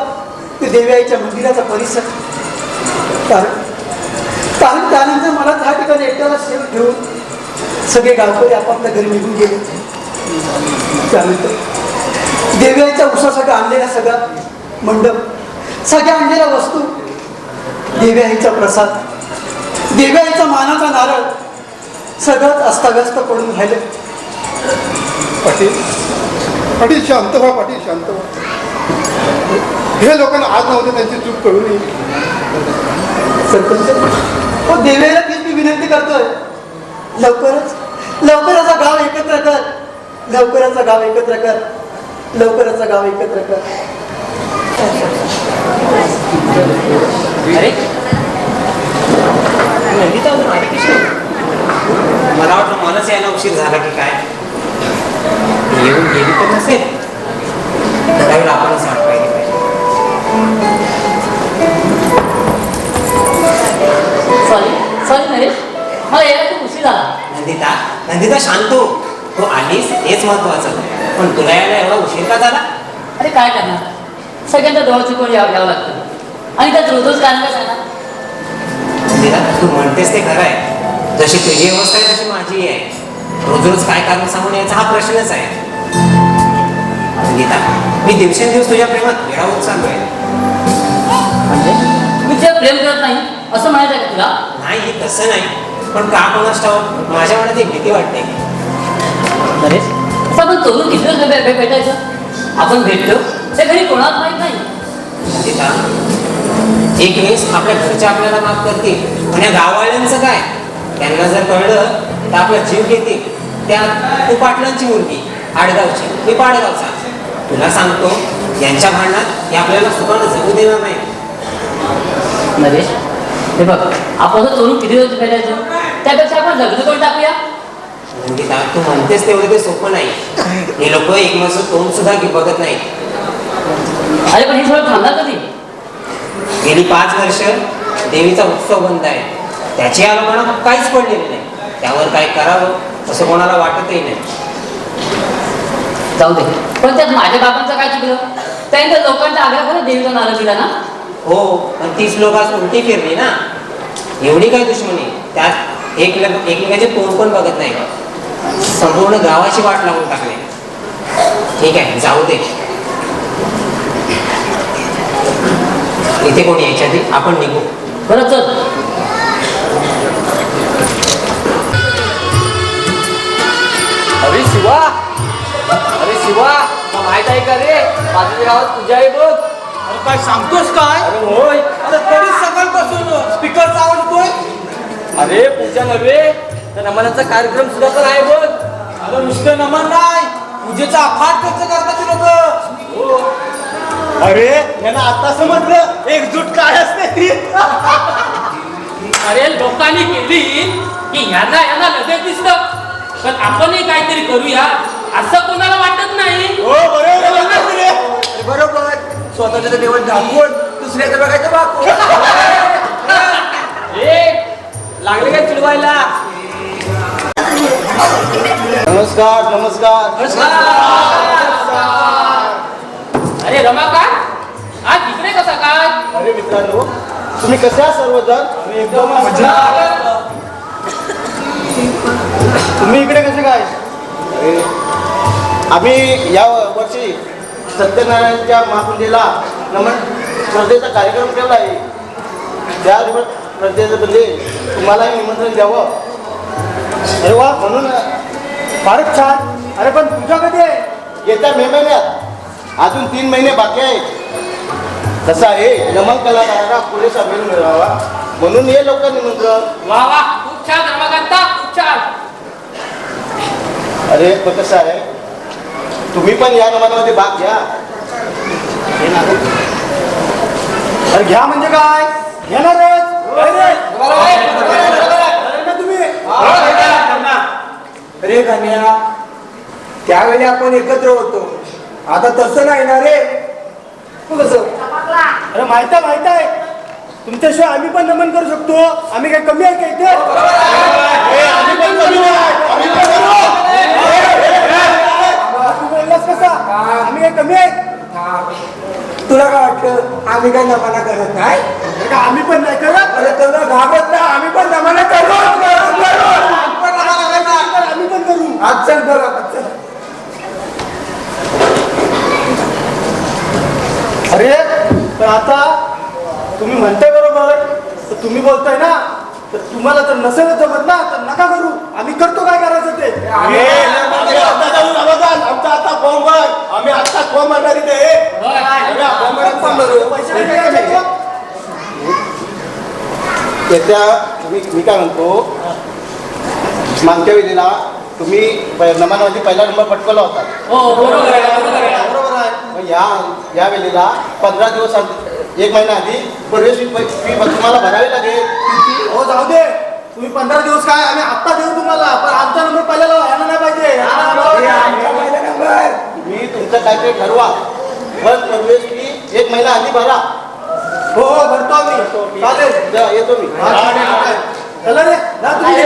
ते देवी आईच्या मंदिराचा परिसर. कारण त्यानंतर मला त्या ठिकाणी एकट्याला शेत घेऊन सगळे गावकरी आपापल्या घरी निघून गेले. त्यानंतर देवी आईच्या उसासाठी आणलेला सगळा मंडप, सगळ्या आणलेल्या वस्तू, देवी आईचा प्रसाद, देवी आईचा मानाचा नारळ सगळंच अस्ताव्यस्त पडून राहिलं. पाटील पाटील शांत व्हा, पाटील शांत व्हा. हे लोकांना आज नव्हते त्यांची चूक कळून येईल. सरपंच देवीला तीच मी विनंती करतोय, लवकरच गाव एकत्र कर, लवकरच गाव एकत्र कर, लवकरच गाव एकत्र कर. अरे नंदिता अजून आली कशी? मला वाटलं मलाच यायला उशीर झाला की काय. येऊन गेली तर नसेल, त्यावेळेला आपणच वाट पाहिली पाहिजे. सॉरी नरेश, मला यायला खूप उशीर झाला. नंदिता शांत हो. तू आलीस हेच महत्वाचं, पण तुला यायला एवढा उशीर का झाला? अरे काय करणार, सगळ्यांचा डोळा चुकून यावं लागतं आणि त्यात रोज कारण कसं आहे ना. नंदिता तू म्हणतेस ते खरं आहे. जशी तुझी अवस्था आहे तशी माझी आहे. रोज काय कारण सांगून यायचा हा प्रश्नच आहे. नंदिता मी दिवसेंदिवस तुझ्या प्रेमात वेळा होत चाललोय. म्हणजे मी तुझ्या प्रेम करत नाही असं म्हणायचं का तुला? नाही तसं नाही, पण का कोणास ठाऊक माझ्या मनात एक भीती वाटते. नरेश असं आपण तोरून किती दिवस भेटायचं? आपण भेटलो त्या घरी कोणाला माहीत नाही. नंदिता एक वेळेस आपल्या घरच्या आपल्याला माफ करतील, पण या गाववाल्यांचं काय? त्यांना जर कळलं तर आपला जीव घेतील. त्यात तू पाटलांची मुलगी आडगावची, मी पाडगावचा. तुला सांगतो यांच्या भांडणात हे आपल्याला सुखानं जगू देणार नाही. नरेश हे बघ, आपण चोरून किती दिवस भेटायचं, त्यापेक्षा आपण लग्न करून टाकूया. नंदिता तू म्हणतेस तेवढं ते सोपं नाही. हे लोक एकमेकांचं तोंड सुद्धा बघत नाही. अरे पण हे सगळं थांबणार कधी? गेली 5 वर्ष देवीचा उत्सव बंद आहे. त्याची या लोकांना काहीच पडलेलं नाही. त्यावर काय करावं असं कोणाला वाटतही नाही. जाऊ दे, पण त्यात माझ्या बाबांचं काय चुकलं? त्याने त्या लोकांच्या आग्रहाने देवीचा नारळ दिला ना. हो, पण 30 लोक आज उलटी फिरली ना. एवढी काय दुश्मनी? त्यात एकमेकांचे तोंड पण बघत नाही. संपूर्ण गावाची वाट लावून टाकली. ठीक आहे जाऊ दे. इथे कोणी यायच्या आधी आपण निघू. बरं चल. अरे शिवा, अरे शिवा, माहित आहे का रे, बाजूच्या गावात पूजा आहे बघ. अरे काय सांगतोस काय? अरे होय. अरे तरी सकाळपासून स्पीकरचा आवाज होतोय. अरे पूजा नव्हे तर नमनाचा कार्यक्रम सुद्धा तर आहे बघ. अरे नुसतं नमन नाही, पूजेचा अफाट खर्च करतात ते लोक. अरे यांना आता समजलं एकजूट काय असते ती. अरे लोकांनी केली की यांना लगेच दिसतं, पण आपणही काहीतरी करूया असं कोणाला वाटत नाही. हो बरोबर. बरोबर, स्वतःचं निवड दाखवून दुसऱ्याचं बघायचं बाप. लागले काय चिडवायला? नमस्कार नमस्कार. अरे रमाकांत, आज इकडे कसा काय? अरे मित्रांनो, तुम्ही कसे आहात सर्वजण? मी एकदम मजेत. तुम्ही इकडे कसे काय? अरे आम्ही या वर्षी सत्यनारायणच्या महापूजेला नमन स्पर्धेचा कार्यक्रम ठेवला आहे. त्या स्पर्धेमध्ये तुम्हालाही निमंत्रण द्यावं. अरे वा, म्हणून फारच छान. अरे पण पूजा कधी आहे? येत्या मे महिन्यात. अजून 3 महिने बाकी आहेत. कसं आहे, नमन कलाकारांना पुरेसा वेळ मिळावा म्हणून हे लोक निमंत्रण. वा वा, खूप छान रमाकांता, खूप छान. अरे पण कसं आहे, तुम्ही पण या नमनामध्ये भाग घ्या. अरे घ्या म्हणजे काय? घेणारच. अरे कन्या, त्यावेळी आपण एकत्र होतो, आता तसं नाही ना रे. कसं अरे माहित आहे तुमच्याशिवाय आम्ही पण नमन करू शकतो. आम्ही काय कमी आहे का इथे? आम्ही पण कमी नाही. तू बोललास कसा? आम्ही काय कमी आहे? तुला काय वाटतं आम्ही काय नमाना करत नाही? आम्ही पण नाही करत. अरे तुला घाबरत नाही, आम्ही पण नमाना करू. आम्ही पण करू. आज चल बरं चल. अरे पण आता तुम्ही म्हणताय बरोबर, तर तुम्ही बोलताय ना, तर तुम्हाला जर नसेल जमत ना तर नका करू. आम्ही करतो काय करायचं ते. आमचा आता फॉर्म भर. आम्ही आता फॉर्म भरणार इथे. येत्या मी काय म्हणतो, मागच्या वेळेला तुम्ही नमानावरती पहिला नंबर पटकवला होता. बरोबर आहे. बरोबर आहे. मग या वेळेला 15 दिवस 1 महिना आधी प्रवेश फी तुम्हाला भरावी लागेल. हो जाऊ दे. तुम्ही 15 दिवस काय आम्ही आत्ता देऊ तुम्हाला, पण आमचा नंबर पहिला यायला नाही पाहिजे. मी तुमचं काहीतरी ठरवा, पण प्रवेश फी 1 महिना आधी भरा. हो भरतो आम्ही. चालेल, येतो मी. चला रे जा तुम्ही.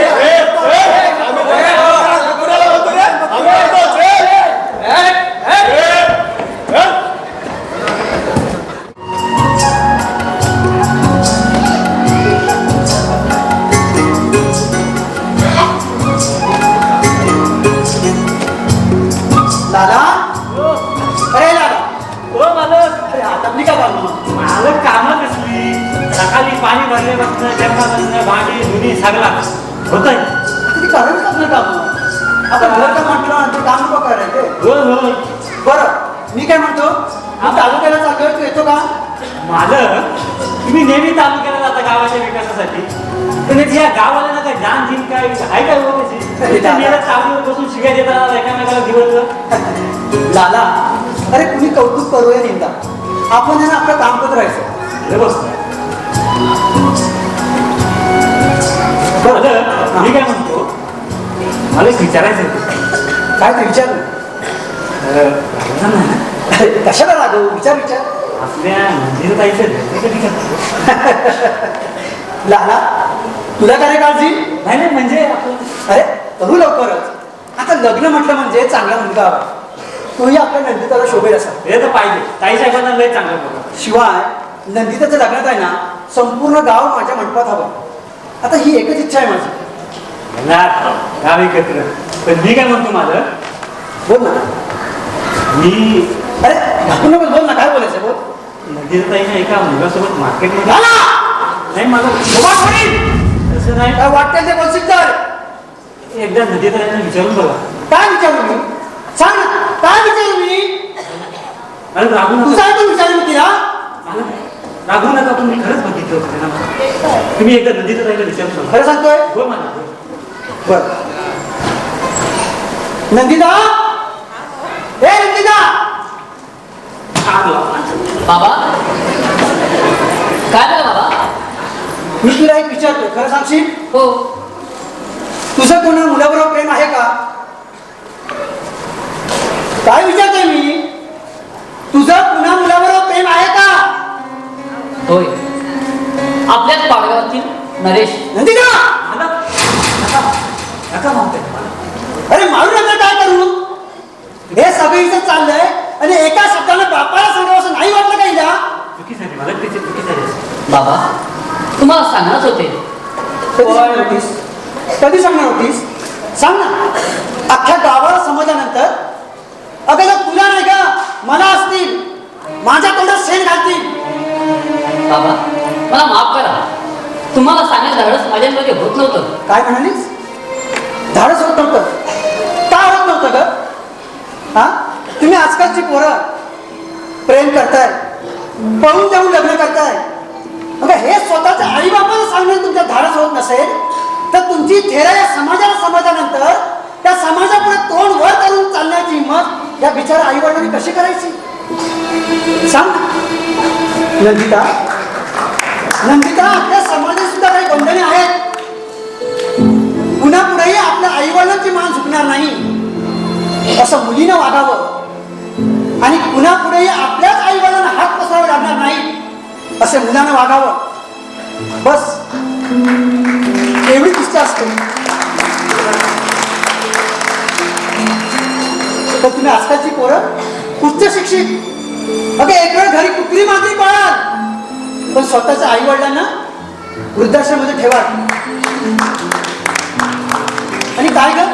दादा, अरे दादा, हो मालक. अरे आता मी काय करणार? मालक कामं कसली? सकाळी पाणी भरल्यापासून जेवणापासून भांडी धुणी सगळा होतंय. किती करायचं आपलं काम? आपण घर का म्हटलं ते काम नको करायचे. होय होय. बरं, मी काय म्हणतो, मी तालुक्याला चाललोय, तू येतो का? मालक तुम्ही नेहमी तालुक्याला जाता गावाच्या विकासासाठी, पण या गावाला काय जाण जीन काय आहे काय बघायची? चालूवर बसून शिकाय देतात एकामेकाला दिवस. लाला, अरे कुणी कौतुक करूया निंदा, आपण आहे ना आपलं काम करत राहायचं. मी काय म्हणतो, मला एक विचारायचं होतं. काय ते विचार? अरे कशाला लागू? विचार. आपल्या मंदिर जायचं कधी करतो? लाला, तुला काय काळजी? नाही म्हणजे आपण अरे करू लवकरच. आता लग्न म्हटलं म्हणजे चांगला मुलगा हवा. तोही आपल्या नंदिताला शोभेल असा. हे तर पाहिजे. ताई साहेबांना लय चांगलं बघा. शिवाय नंदिताच्या लग्नात आहे ना, संपूर्ण गाव माझ्या मंडपात हवं. आता ही एकच इच्छा आहे माझी. गाव एकत्र. पण मी काय म्हणतो माझं, बोल ना. मी अरे नको नको, बोल ना, काय बोलायचं बोल. नंदिताईने एका मुलासोबत मार्केटमध्ये लाला! नाही माझं तसं नाही. काय वाटतं ते बोलशील तर. एकदा नंदिताईने विचारून बघा. काय विचारू मी? सांग ना, काय विचारू मी? अरे रागू तुझा नका. आहे तो विचारू मी तिला. रागू नका, तुम्ही खरंच बघितलं होतं ना. तुम्ही एकदा नंदिताईला विचारून बघा. खरं सांगतोय? हो म्हणा. बर. नंदिता, ए नंदिता, बाबा काय झालं बाबा? मी तुला एक विचारतो, खरं सांगशील? हो. तुझं कोणा मुलाबरोबर प्रेम आहे का? काय विचारतोय मी? तुझं पुन्हा मुलाबरोबर प्रेम आहे का? होय, आपल्याच पाडगावातील नरेश. नंदिता, नका म्हणते. अरे मारू नका, काय करू? हे सगळं इथं चाललंय आणि एका शब्दानं बापाला सांगावं असं नाही वाटलं का हिला? चुकी झाली मला, त्याची चुकी झाली. बाबा तुम्हाला सांगणारच होते. कधी सांगणार होतीस? कधी सांगणार होतीस? सांग ना. अख्ख्या गावाला समजल्यानंतर अगं जर तुला नाही का मला असतील, माझ्या तोंडात शेण घालतील. बाबा मला माफ करा, तुम्हाला सांगायचं धाडस माझ्यामध्ये होत नव्हतं. काय म्हणालीस? धाडस होत नव्हतं? का होत नव्हतं ग? हा, तुम्ही आजकालची पोरं प्रेम करताय, पळून जाऊन लग्न करताय. अगं हे स्वतःच्या आई बापाला सांगण्यात तुमच्या धाडस होत नसेल तर तुमची थेरा या समाजाला समजल्यानंतर त्या समाजापुढे तोंड वर करून चालण्याची हिंमत या बिचारा आई वडिलांनी कशी करायची? सांग नंदिता. नंदिता, आपल्या समाजात सुद्धा काही बंधने आहेत. पुन्हा पुढेही आपल्या आई वडिलांची मान झुकणार नाही असं मुलीनं वागावं आणि पुन्हा पुढेही आपल्याच आई वडिलांना हात पसरावे लागणार नाही असे मुलानं वागावं, बस एवढी इच्छा असते. तर तुम्ही आजकालची पोरं उच्च शिक्षित, अगं एक वेळ घरी कुत्री मागणी पाळाल, पण स्वतःच्या आई वडिलांना वृद्धाश्रमामध्ये ठेवा. आणि काय ग,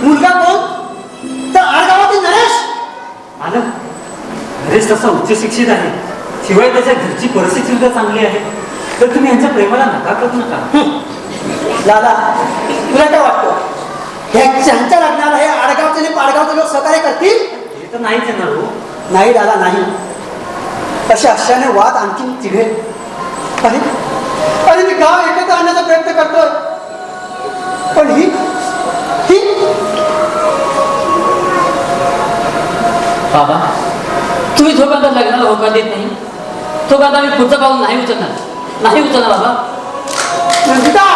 मुलगा कोण? तर आडगावातील नरेश. नरेश तसा उच्च शिक्षित आहे, शिवाय त्याच्या घरची परिस्थिती सुद्धा चांगली आहे. तर तुम्ही यांच्या प्रेमाला नकार करू नका. दादा, तुला काय वाटतं, ह्यांच्या लग्नाला हे आडगावचे आणि पाडगावचे लोक सहकार्य करतील? हे तर नाहीच येणार हो. नाही दादा, नाही. अशा अशाने वाद आणखी चिघेल. आणि मी गाव एकत्र आणण्याचा प्रयत्न करतोय, पण ही बाबा, तुम्ही जोपर्यंत लग्नाला होकार देत नाही तोपर्यंत आम्ही पुढचं पाऊल नाही उचलणार बाबा. रंजिता,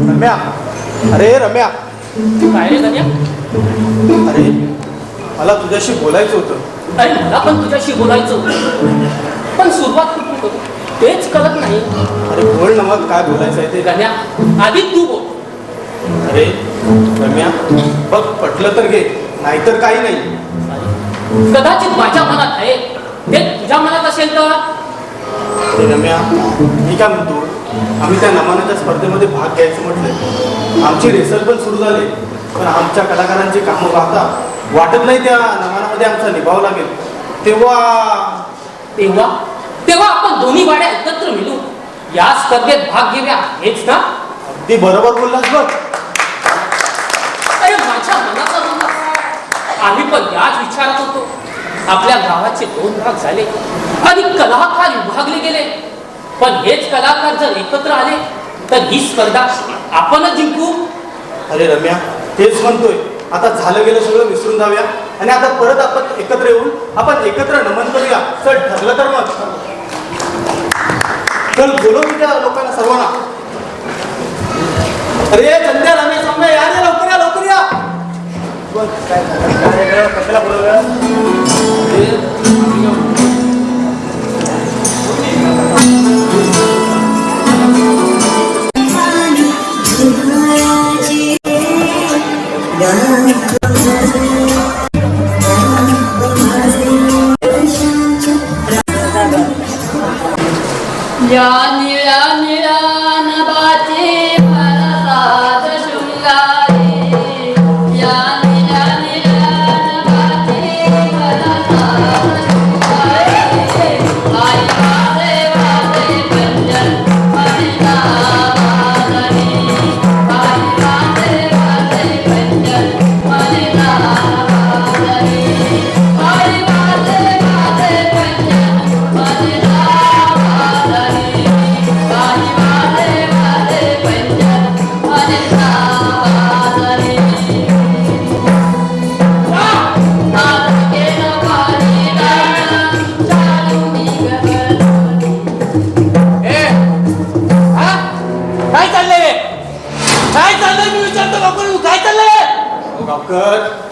रम्या, अरे रम्या, काय रे कन्या? अरे मला तुझ्याशी बोलायचं होतं. अरे मला पण तुझ्याशी बोलायचं होतं, पण सुरुवात कुठून करू तेच कळत नाही. अरे बोल ना, मग काय बोलायचं आहे ते. कन्या, आधी तू बोल. अरे रम्या, बघ पटलं तर घे, नाहीतर काही नाही. कदाचित माझ्या मनात आहे ते तुझ्या मनात असेल तर. अरे रम्या, मी काय म्हणतो, आम्ही त्या नमनाच्या स्पर्धेमध्ये भाग घ्यायचं म्हटलं. आमची रेसल पण सुरू झाली, पण आमच्या कलाकारांची कामं पाहता वाटत नाही त्या नमनामध्ये आमचा निभाव लागेल. तेव्हा आपण दोन्ही वाड्या एकत्र मिळू या स्पर्धेत भाग घेऊया, हेच ना? अगदी बरोबर बोललास बघ. अरे माझ्या मनाचा बोलला, आम्ही पण याच विचारात होतो. आपल्या गावाचे 2 भाग झाले आणि कलाकार विभागले गेले, पण हेच कलाकार जर एकत्र आले तर ही स्पर्धा आपणच जिंकू. अरे रम्या, तेच म्हणतोय. आता झालं गेलं सगळं विसरून जाऊया आणि आता परत आपण एकत्र येऊन आपण एकत्र नमन करूया. चल, ठरलं तर मग चल, बोलव तुझ्या लोकांना सर्वांना. अरे चंद्या, रम्या, सम्या, या रे, लवकर या, लवकर या. कशाला बोलवलं? या निळ्या निळ्या नभाचे भरतात शृंगारे, या निळ्या निळ्या नभाचे भरतात शृंगारे. आई वाजे वाजे पंजन मनिना वाजणे, आई वाजे वाजे पंजन मनिना वाजणे, आई वाजे वाजे पंजन मनिना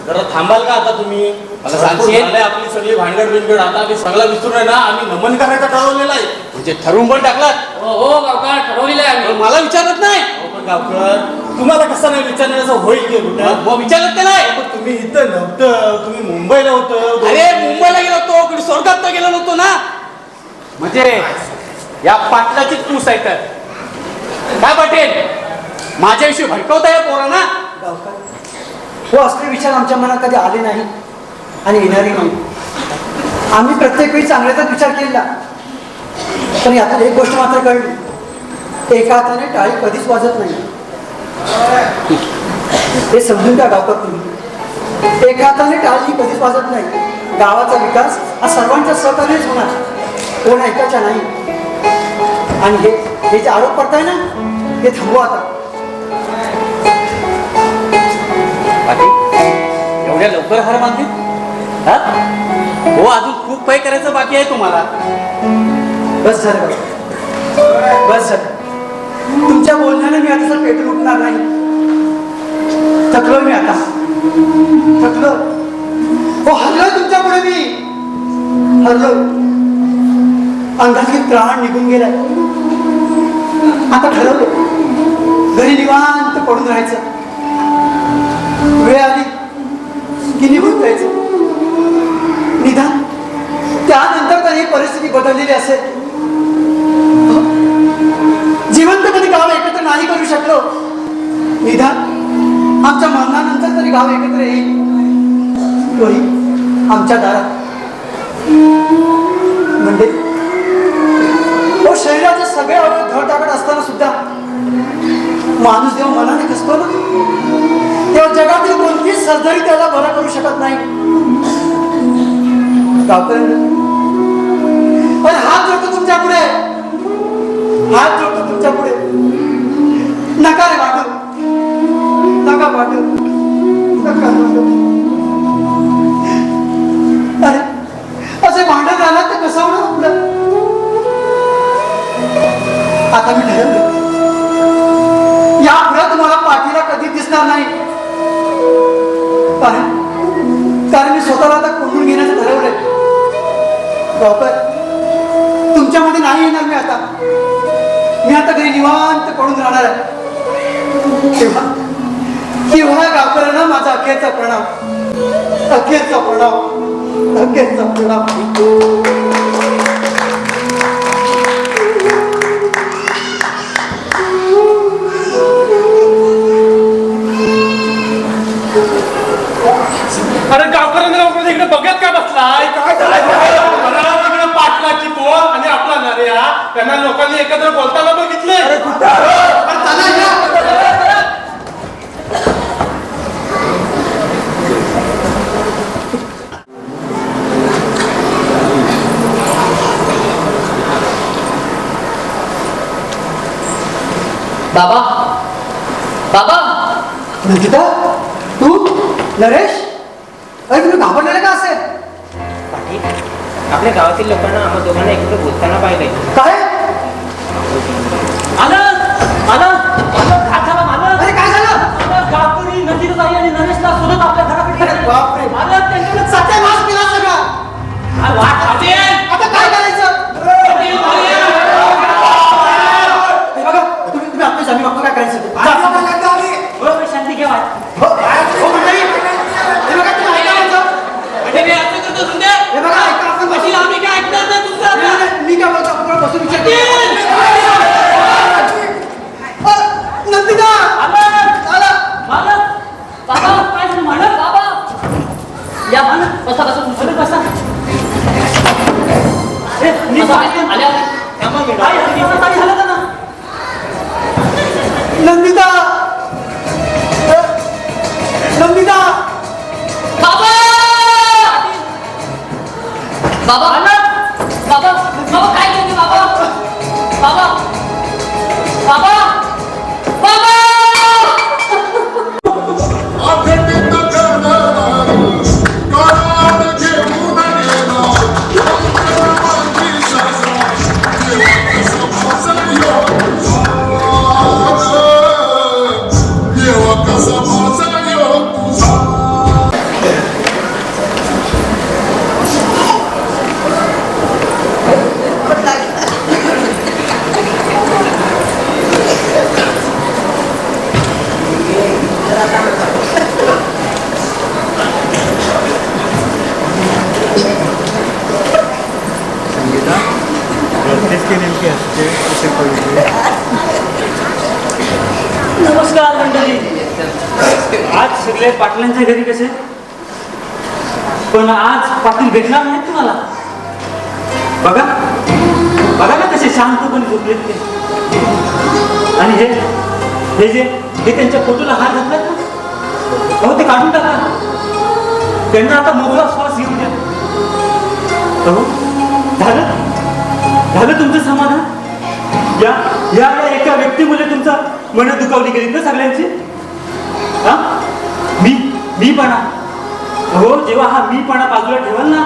जरा थांबाल का आता तुम्ही? मला सांगशील? आपली सगळी भांडण बिंगड आता आम्ही सगळं विसरून आहे ना, आम्ही नमन करायचं ठरवलेलं आहे. म्हणजे ठरवून पण टाकलात? हो गावकार, ठरवलेलं आहे आम्ही. मला विचारत नाही. पण गावकर, तुम्हाला कसं नाही विचारण्याचं होईल की कुठं? मग विचारत का नाही? तुम्ही इथं नव्हतं, तुम्ही मुंबईला होतं. अरे मुंबईला गेलो तो स्वर्गात तर गेलो नव्हतो ना. म्हणजे या पाटलाची पूस आहे तर काय पाटील माझ्याविषयी भडकवता या पोरांना. हो असले विचार आमच्या मनात कधी आले नाही आणि येणारही नाही. आम्ही प्रत्येक वेळी चांगल्याचाच विचार केला, पण यातून एक गोष्ट मात्र कळली, एका हाताने टाळी कधीच वाजत नाही. हे समजून घ्या गावकर तुम्ही. एका हाताने टाळी कधीच वाजत नाही. गावाचा विकास हा सर्वांच्या सहकार्यच होणार, कोण ऐकायचा नाही. आणि हे जे आरोप करताय ना हे थांबवा आता. एवढ्या लवकर हार मानते हा? हो अजून खूप काही करायचं बाकी आहे तुम्हाला. बस झालं बस झालं. तुमच्या बोलण्याने मी आता पेटून उठणार नाही. थकलो मी आता, थकलो. हो हरलोय तुमच्या पुढे मी, हरलो. अंगातली प्राण निघून गेलाय. आता ठरवलं घरी निवांत पडून राहायचं. वेळ आली की निघून जायचं. निदान त्यानंतर तर ही परिस्थिती बदललेली असेल. जिवंतपणे गाव एकत्र नाही करू शकलो, निदान आमच्या मरणानंतर तरी गाव एकत्र येईल, तोही आमच्या दारात. म्हणजे हो शरीराचे सगळे अवयव धडधाकट असताना सुद्धा माणूस जेव्हा मनाने कसतो ना तेव्हा जगातील कोणतीच सर्जरी त्याला बरा करू शकत नाही. पण हात जोडतो तुमच्या पुढे, हात जोडतो तुमच्या पुढे. नका रे वाटू, नका वाटू, नका वाटू. अरे असे भांडण झालं तर कसं होणार आपलं. आता मी ठरवलं यापुढे तुम्हाला पाठीला कधी दिसणार नाही. कारण मी स्वतःला आता कोंडून घेण्याचं ठरवलंय. गावकर तुमच्यामध्ये नाही येणार मी आता. मी आता घरी निवांत पडून राहणार आहे. तेव्हा गावकरांना माझा अखेरचा प्रणाम, अखेरचा प्रणाम, अखेरचा प्रणाम. अरे गावकऱ्यांना इकडे बघत का बसलाय. काय करायचं पाटलाची तोड आणि आपला नर्या त्यांना लोकांनी एकत्र बोलताना बघितले. बाबा बाबा नंदिता तू नरेश, अरे तुम्ही घाबरलेले का असेल. पाटील आपल्या गावातील लोकांना आम्हा दोघांना एकत्र बोलताना पाहिजे. काय अरे काय झालं. गावकरी नंदिताई आणि नरेशला शोधत आपल्या घराकडे. बापरे त्यांच्याकडे सत्या मास केला सगळा. आता काय करायचं. बघा तुम्ही आपल्या जमीन बघतो काय करायचं. शांती घ्या. मी काय बोलतो आपण बसून विचार. नंदिता बाबा काय झालं म्हणत. बाबा या म्हणत बसा बसा म्हणत बसा. झालं का ना. नंदिता नंदिता बाबा बाबा बाबा बाबा काय करते. बाबा बाबा बाबा बाबा सगळे पाटलांच्या घरी कसे, पण आज पाटील भेटणार नाहीत तुम्हाला. बघा बघा ना कसे शांतपणे झोपलेत ते. आणि हे त्यांच्या फोटोला हार घातलात ना, अहो ते काढून टाका. त्यांना आता मोकळा श्वास घेऊन द्या. अहो झालं तुमचं समाधान. या या एका व्यक्तीमुळे तुमचा मन दुखावली गेली ना सगळ्यांची. हा मीपणा. हो, जेव्हा हा मीपणा बाजूला ठेवाल ना,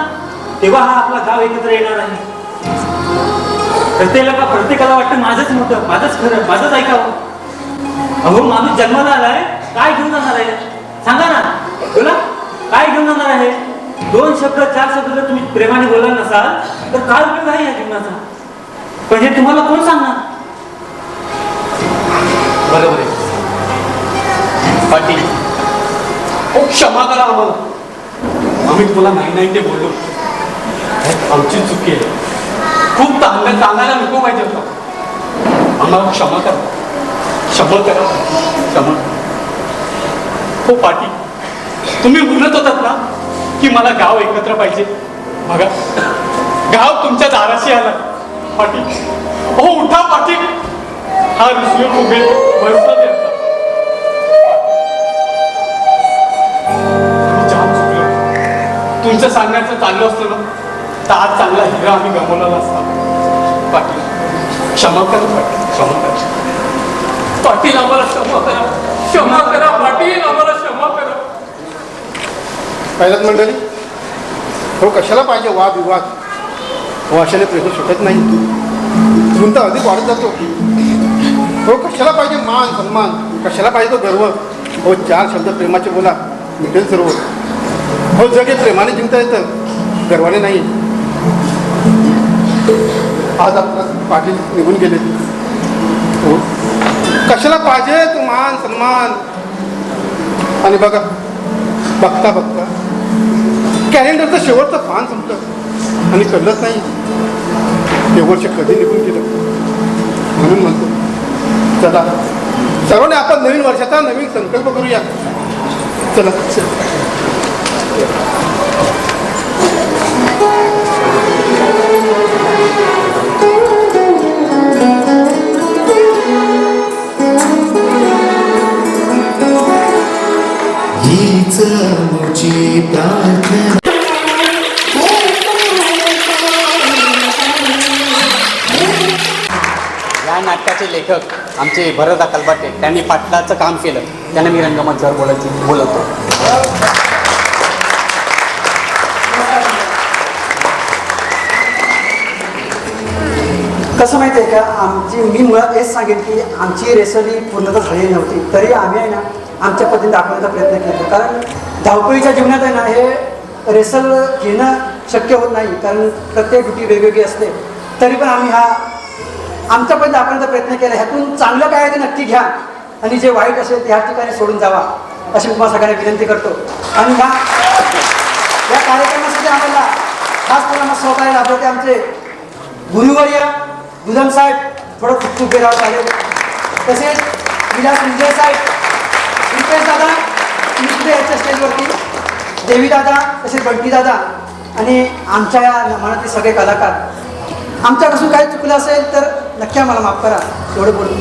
तेव्हा हा आपला गाव एकत्र येणार आहे. प्रत्येकाला वाटतं माझंच मोठं, माझंच खरं, माझंच ऐकावं. अहो माणूस जन्माला आलाय, काय घेऊन जाणार आहे सांगा ना. बोला काय घेऊन जाणार आहे. 2 शब्द 4 शब्द जर तुम्ही प्रेमाने बोलत नसाल तर काय उपयोग आहे या जीवनाचा. पण हे तुम्हाला कोण सांगणार. बरोबर आहे पाटील. खूप क्षमा करा आम्हाला. आम्ही तुला नाही ते बोललो. आमची चुकी आहे. खूप सांगायला नको पाहिजे होतं. आम्हाला क्षमा करा. हो पाटील, तुम्ही बोलत होतात ना की मला गाव एकत्र पाहिजे. बघा गाव तुमच्या दाराशी आला पाटील. हो उठा पाटील. हा रुसवे उभे भरसा देतात. तुमचं सांगण्याचं चाललं असतं ना तर आज चांगला हिरा आम्ही गमवलेला असता. पाटील क्षमा करा. पाटील आम्हाला क्षमा करा पाटील, आम्हाला क्षमा करा. पाहिलं मंडळी, हो कशाला पाहिजे वादविवाद. हो अशाने प्रश्न सुटत नाही. म्हणून तर अधिक वाढत जातो. हो कशाला पाहिजे मान सन्मान, कशाला पाहिजे तो गर्व. हो 4 शब्द प्रेमाचे बोला, मिळेल सर्व. हो जग हे प्रेमाने जिंकता येतं, गर्वाने नाही. आज आपला पाटील निघून गेले. हो कशाला पाहिजे तो मान सन्मान. आणि बघा बघता कॅलेंडरचं शेवटचं पान संपलं आणि कळलंच नाही ते वर्ष कधी निघून गेलं. म्हणून म्हणतो चला सर्वांनी आपण नवीन वर्षाचा नवीन संकल्प करूया. चला या नाटकाचे लेखक आमचे भरत कलबाटे, त्यांनी पाटलाचं काम केलं. त्यांना मी रंगमंचावर बोलवतो. कसं माहिती आहे का, मी मुळात हेच सांगेन की आमची रेसली पूर्णतः झालेली नव्हती, तरी आम्ही आहे ना आमच्या पद्धतीने दाखवण्याचा प्रयत्न केला. कारण धावपळीच्या जीवनात आहे ना हे रेसल घेणं शक्य होत नाही, कारण प्रत्येक ड्युटी वेगवेगळी असते. तरी पण आम्ही हा आमच्या पद्धतीने दाखवण्याचा प्रयत्न केला. ह्यातून चांगलं काय आहे ते नक्की घ्या आणि जे वाईट असेल ते ह्या ठिकाणी सोडून जावा अशी मी तुम्हाला सगळ्यांना विनंती करतो. आणि या कार्यक्रमासाठी आम्हाला खास करून सहकार्य लाभले आमचे गुरुवर्य गुदम साहेब, थोडं खूप उभे राहत आले. तसेच विलास विजय साहेब, रुपेश दादा इकडे याच्या स्टेजवरती, देवी दादा, तसेच बंटी दादा आणि आमच्या या मनातील सगळे कलाकार. आमच्यापासून काही चुकलं असेल तर नक्की आम्हाला माफ करा. एवढं बोलू.